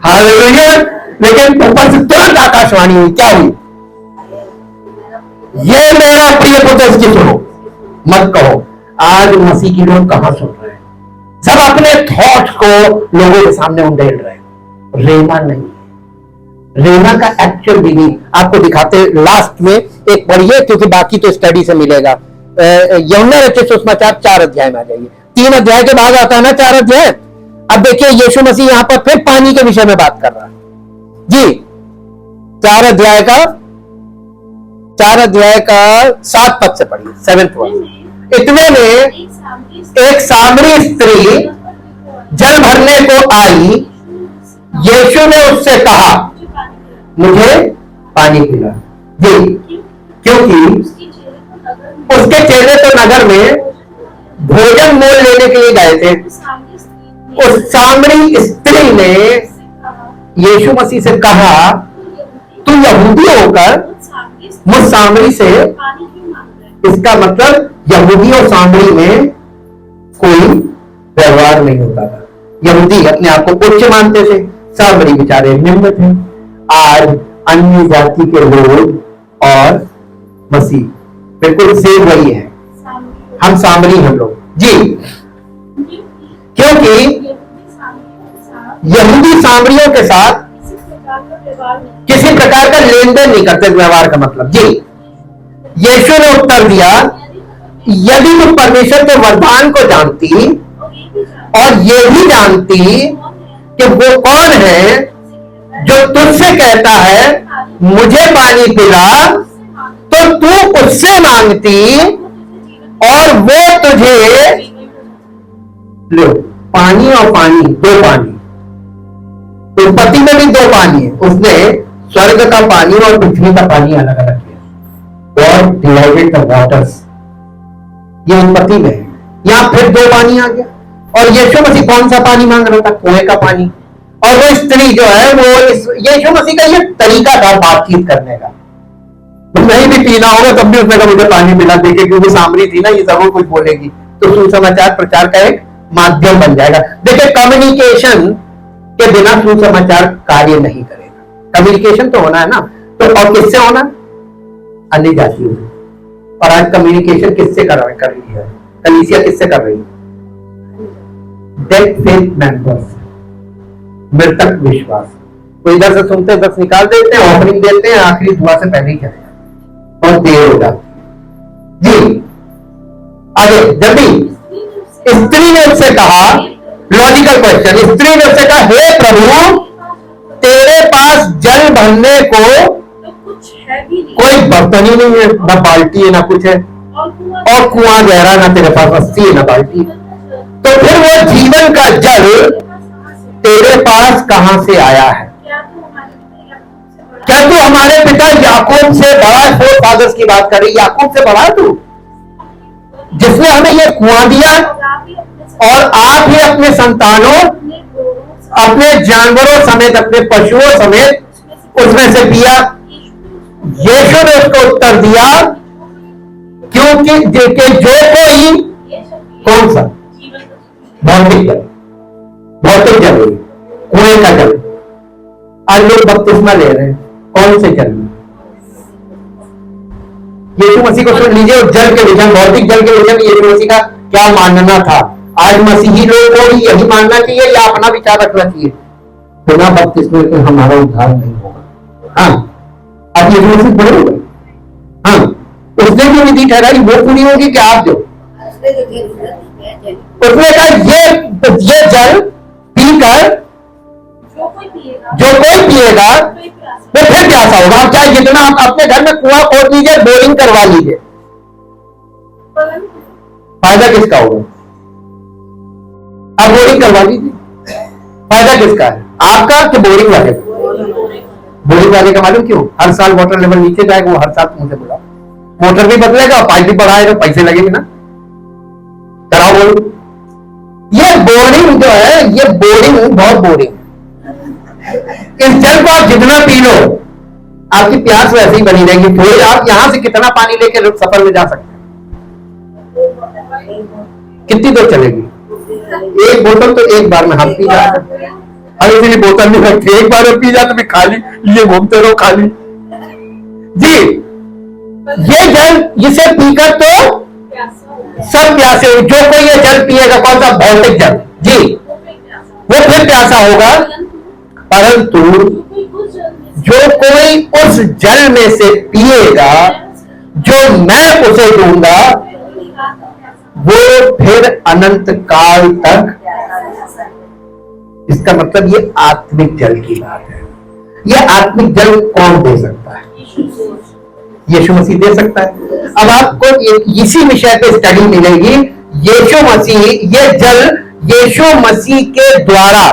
हालेलुया। लेकिन ऊपर से तुरंत आकाशवाणी हुई, क्या हुई? ये मेरा प्रिय पुत्र, इसकी सुनो, मत कहो। आज मसीह की लोग कहां सुन रहे हैं? सब अपने थॉट्स को लोगों के सामने उंडेल रहे हैं। रेमा नहीं, रेमा का एक्चुअल मीनिंग आपको दिखाते। लास्ट में एक पढ़िए, क्योंकि बाकी तो स्टडी से मिलेगा। यूहन्ना रचित सुसमाचार 4 अध्याय में आ जाइए। 3 अध्याय के बाद आता है ना 4 अध्याय। अब देखिए यीशु मसीह यहां पर फिर पानी के विषय में बात कर रहा है जी। 4 अध्याय का 7 पद से पढ़िए, 7th वर्ष। इतने में एक सामरी स्त्री जल भरने को आई। यीशु ने उससे कहा, मुझे पानी पिला जी, क्योंकि उसके चेले तो नगर में भोजन मोल लेने के लिए गए थे। उस सामरी स्त्री ने यीशु मसीह से कहा, तू यहूदी होकर मुझ सामरी से। इसका मतलब यहूदी और सामरी में कोई व्यवहार नहीं होता था। यहूदी अपने आप को उच्च मानते थे, सामरी बेचारे निम्न थे। आज अन्य जाति के लोग और मसीह बिल्कुल सेम वही है। हम सामरी हम लोग जी, क्योंकि यहूदी सामरियों के साथ किसी प्रकार का लेन देन नहीं करते। व्यवहार का मतलब जी। यीशु ने उत्तर दिया, यदि तुम परमेश्वर के वरदान को जानती और ये भी जानती कि वो कौन है जो तुझसे कहता है मुझे पानी पिला, तो तू उससे मांगती और वो तुझे, लो, पानी और पानी, दो पानी, उत्पत्ति में भी दो पानी है, उसने स्वर्ग का पानी और पृथ्वी का पानी अलग अलग किया। गॉड डिवाइडेड द वाटर्स, ये उत्पत्ति में है। यहां फिर दो पानी आ गया। और यीशु मसीह कौन सा पानी मांग रहा था? कुएं का पानी। और वो स्त्री जो है वो यीशु मसीह का ये तरीका था बातचीत करने का। नहीं भी पीना होगा तब भी उसने कहा मुझे पानी पिला, देखे क्योंकि सामरी थी ना, ये जरूर कुछ बोलेगी, तो सुसमाचार प्रचार का एक माध्यम बन जाएगा। देखिए, कम्युनिकेशन के बिना सुसमाचार कार्य नहीं करेगा। कम्युनिकेशन तो होना है ना, तो और किससे होना? अन्य जातियों से। और आज कम्युनिकेशन किससे कर रही है? कलीसिया किससे कर रही है? डेड फेथ मेंबर्स, मृतक विश्वास। तो इधर से सुनते बस निकाल देते हैं, ऑफरिंग देते हैं, आखिरी दुआ से पहले ही चलेगा और देर हो जाती है। जी आगे, जल्दी। स्त्री ने उससे कहा, लॉजिकल क्वेश्चन, स्त्री ने उससे कहा, हे प्रभु, तेरे पास जल भरने को कोई बर्तन ही नहीं है, ना बाल्टी है ना कुछ है, और कुआं गहरा, ना तेरे पास रस्सी है ना बाल्टी। तो फिर वो जीवन का जल तेरे पास कहां से आया है? क्या तू हमारे पिता याकूब से बड़ा है? फोर फादर्स की बात कर रही, याकूब से बड़ा है तू, जिसने हमें ये कुआं दिया, और आप ही अपने संतानों, अपने जानवरों समेत, अपने पशुओं समेत उसमें से पिया। यीशु ने उसको उत्तर दिया, क्योंकि जो कोई, कौन सा? भौतिक जल, भौतिक जल, कुएं का जल। आज लोग बपतिस्मा ले रहे हैं, कौन से जल? यीशु मसीह को सुन लीजिए, जल के विषय, भौतिक जल के विषय में यीशु मसीह का क्या मानना था। आज मसीही लोगों को भी यही मानना चाहिए या अपना विचार रखना चाहिए? बिना बपतिस्मे के हमारा उद्धार नहीं होगा। हाँ, आप यीशु मसीह बड़े हो गए। हाँ, उसने जो विधि ठहराई वो पूरी होगी कि आप जो? उसने कहा ये जल पीकर जो कोई पिएगा वो फिर प्यासा होगा। आप चाहे जितना आप अपने घर में कुआं खोद लीजिए, बोरिंग करवा लीजिए, फायदा किसका होगा? आप बोरिंग करवा लीजिए, फायदा किसका है? आपका कि बोरिंग वाले? बोरिंग वाले का। मालूम क्यों? हर साल वाटर लेवल नीचे जाएगा, वो हर साल मुझे बोला, मोटर भी बदलेगा, पाइप भी बढ़ाएगा, पैसे लगेंगे ना, कराओ बोरिंग। ये बोरिंग जो है, ये बोरिंग बहुत बोरिंग। इस जल को आप जितना पी लो, आपकी प्यास वैसे ही बनी रहेगी। फिर आप यहां से कितना पानी लेके सफर में जा सकते हैं? कितनी देर चलेगी? एक बोतल तो एक बार में हम पी जाते हैं। अरे इसलिए बोतल नहीं रखते, एक बार में पी जाते, फिर खाली लिए घूमते रहो खाली। जी, ये जल, इसे पीकर तो सब प्यासे। जो कोई ये जल पिएगा, कौन सा? भौतिक जल, जी, वो फिर प्यासा होगा। परंतु जो कोई उस जल में से पिएगा जो मैं उसे दूंगा, वो फिर अनंत काल तक। इसका मतलब ये आत्मिक जल की बात है। ये आत्मिक जल कौन दे सकता है? यीशु मसीह दे सकता है। अब आपको इसी विषय पे स्टडी मिलेगी। यीशु मसीह, ये जल यीशु मसीह के द्वारा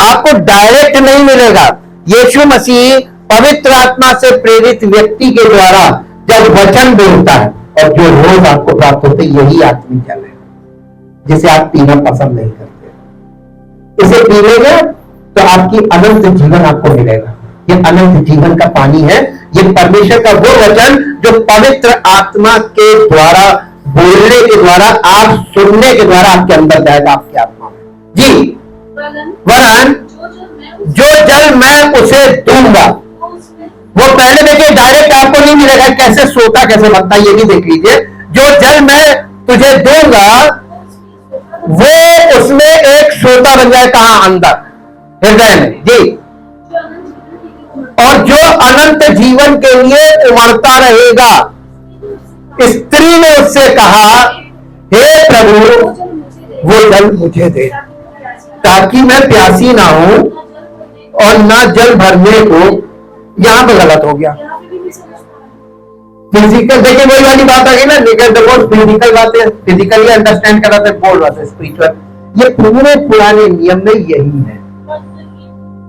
आपको डायरेक्ट नहीं मिलेगा। यीशु मसीह पवित्र आत्मा से प्रेरित व्यक्ति के द्वारा जब वचन बोलता है और जो रोज आपको प्राप्त होते, यही आत्मिक जल है जिसे आप पीना पसंद नहीं करते। इसे पीलेगा तो आपकी अनंत जीवन आपको मिलेगा। ये अनंत जीवन का पानी है। ये परमेश्वर का वो वचन जो पवित्र आत्मा के द्वारा बोलने के द्वारा, आप सुनने के द्वारा आपके अंदर जाएगा, आपकी आत्मा में। जी, वरन जो जल मैं उसे दूंगा, वो पहले देखिए डायरेक्ट आपको नहीं मिलेगा। कैसे सोता कैसे बनता है ये भी देख लीजिए। जो जल मैं तुझे दूंगा वो उसमें एक सोता बन जाए। कहां? अंदर, हृदय में। जी, और जो अनंत जीवन के लिए उमड़ता रहेगा। स्त्री ने उससे कहा, हे प्रभु, वो जल मुझे दे, ताकि मैं प्यासी ना हूं और ना जल भरने को। यहां पे गलत हो गया। फिजिकल, देखिए वही वाली बात आ गई ना, फिजिकल बातें फिजिकली अंडरस्टैंड करा था, बोल रहा था स्पिरिचुअल। ये पूरे पुराने नियम में यही है।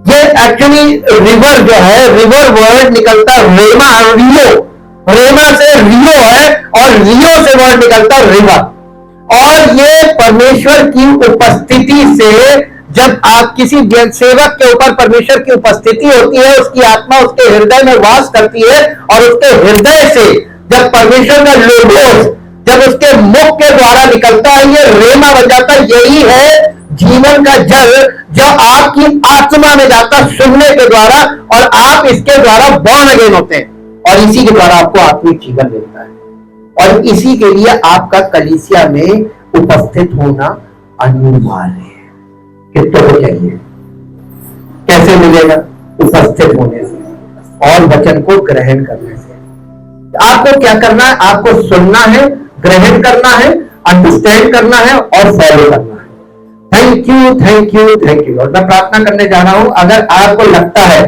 ये एक्चुअली रिवर जो है, रिवर वर्ड निकलता रेमा, रियो, रेमा से रियो है, और रियो से वर्ड निकलता रिवर। और ये परमेश्वर की उपस्थिति से, जब आप किसी सेवक के ऊपर परमेश्वर की उपस्थिति होती है, उसकी आत्मा उसके हृदय में वास करती है, और उसके हृदय से जब परमेश्वर का लोगोस जब उसके मुख के द्वारा निकलता है, ये रेमा बन जाता है। यही है जीवन का जल जो आपकी आत्मा में जाता सुनने के द्वारा, और आप इसके द्वारा बॉर्न अगेन होते हैं, और इसी के द्वारा आपको आत्मिक जीवन मिलता है। और इसी के लिए आपका कलीसिया में उपस्थित होना अनिवार्य है। कितनों को चाहिए? कैसे मिलेगा? उपस्थित होने से और वचन को ग्रहण करने से। आपको क्या करना है? आपको सुनना है, ग्रहण करना है, अंडरस्टैंड करना है और फॉलो करना है। Thank you, thank you, thank you. और मैं प्रार्थना करने जा रहा हूं, अगर आपको लगता है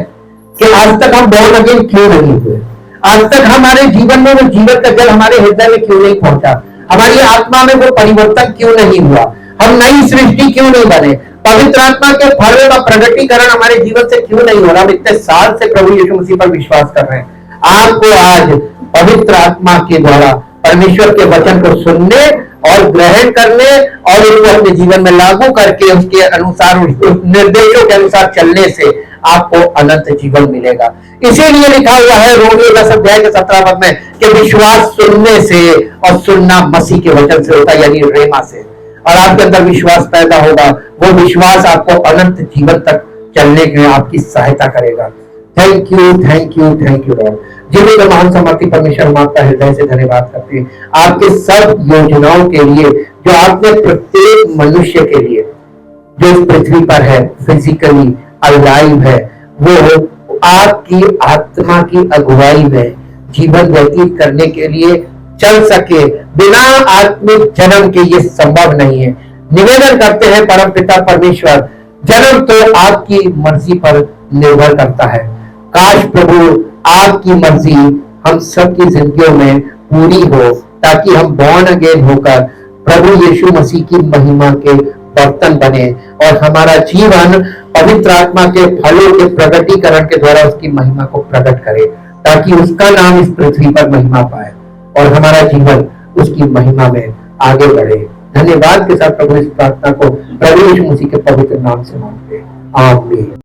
कि आज तक हम बॉर्न अगेन क्यों नहीं हुए, आज तक हमारे जीवन में वो जीवन का जल हमारे हृदय में क्यों नहीं पहुंचा, हमारी आत्मा में वो परिवर्तन क्यों नहीं हुआ, हम नई सृष्टि क्यों नहीं बने, पवित्र आत्मा के फलों का प्रगटीकरण हमारे जीवन से क्यों नहीं हो रहा, हम इतने साल से प्रभु यीशु मसीह पर विश्वास कर रहे हैं। आपको आज पवित्र आत्मा के द्वारा परमेश्वर के वचन को सुनने और ग्रहण करने और उसको अपने जीवन में लागू करके उसके अनुसार, उस निर्देशों के अनुसार चलने से आपको अनंत जीवन मिलेगा। इसीलिए लिखा हुआ है रोमियो 10 अध्याय के 17 पद में कि विश्वास सुनने से, और सुनना मसीह के वचन से होता है, यानी रेमा से। और आपके अंदर विश्वास पैदा होगा, वो विश्वास आपको अनंत जीवन तक चलने में आपकी सहायता करेगा। Thank you, thank you, thank you Lord. जिन्हें तो महान समर्थी परमेश्वर, हम आपका हृदय से धन्यवाद करते हैं आपके सब योजनाओं के लिए, जो आपने प्रत्येक मनुष्य के लिए जो इस पृथ्वी पर है, फिजिकली अलाइव है, वो आपकी आत्मा की अगुवाई में जीवन व्यतीत करने के लिए चल सके। बिना आत्मिक जन्म के ये संभव नहीं है। निवेदन करते हैं परमपिता परमेश्वर, जन्म तो आपकी मर्जी पर निर्भर करता है। काश प्रभु आपकी मर्जी हम सबकी जिंदगियों में पूरी हो, ताकि हम बॉर्न अगेन होकर प्रभु यीशु मसीह की महिमा के बर्तन बने, और हमारा जीवन पवित्र आत्मा के फलों के प्रगटीकरण के द्वारा उसकी महिमा को प्रकट करे, ताकि उसका नाम इस पृथ्वी पर महिमा पाए और हमारा जीवन उसकी महिमा में आगे बढ़े। धन्यवाद के साथ प्रभु इस प्रार्थना को प्रभु यीशु मसीह के पवित्र नाम से मांगते हैं, आमीन।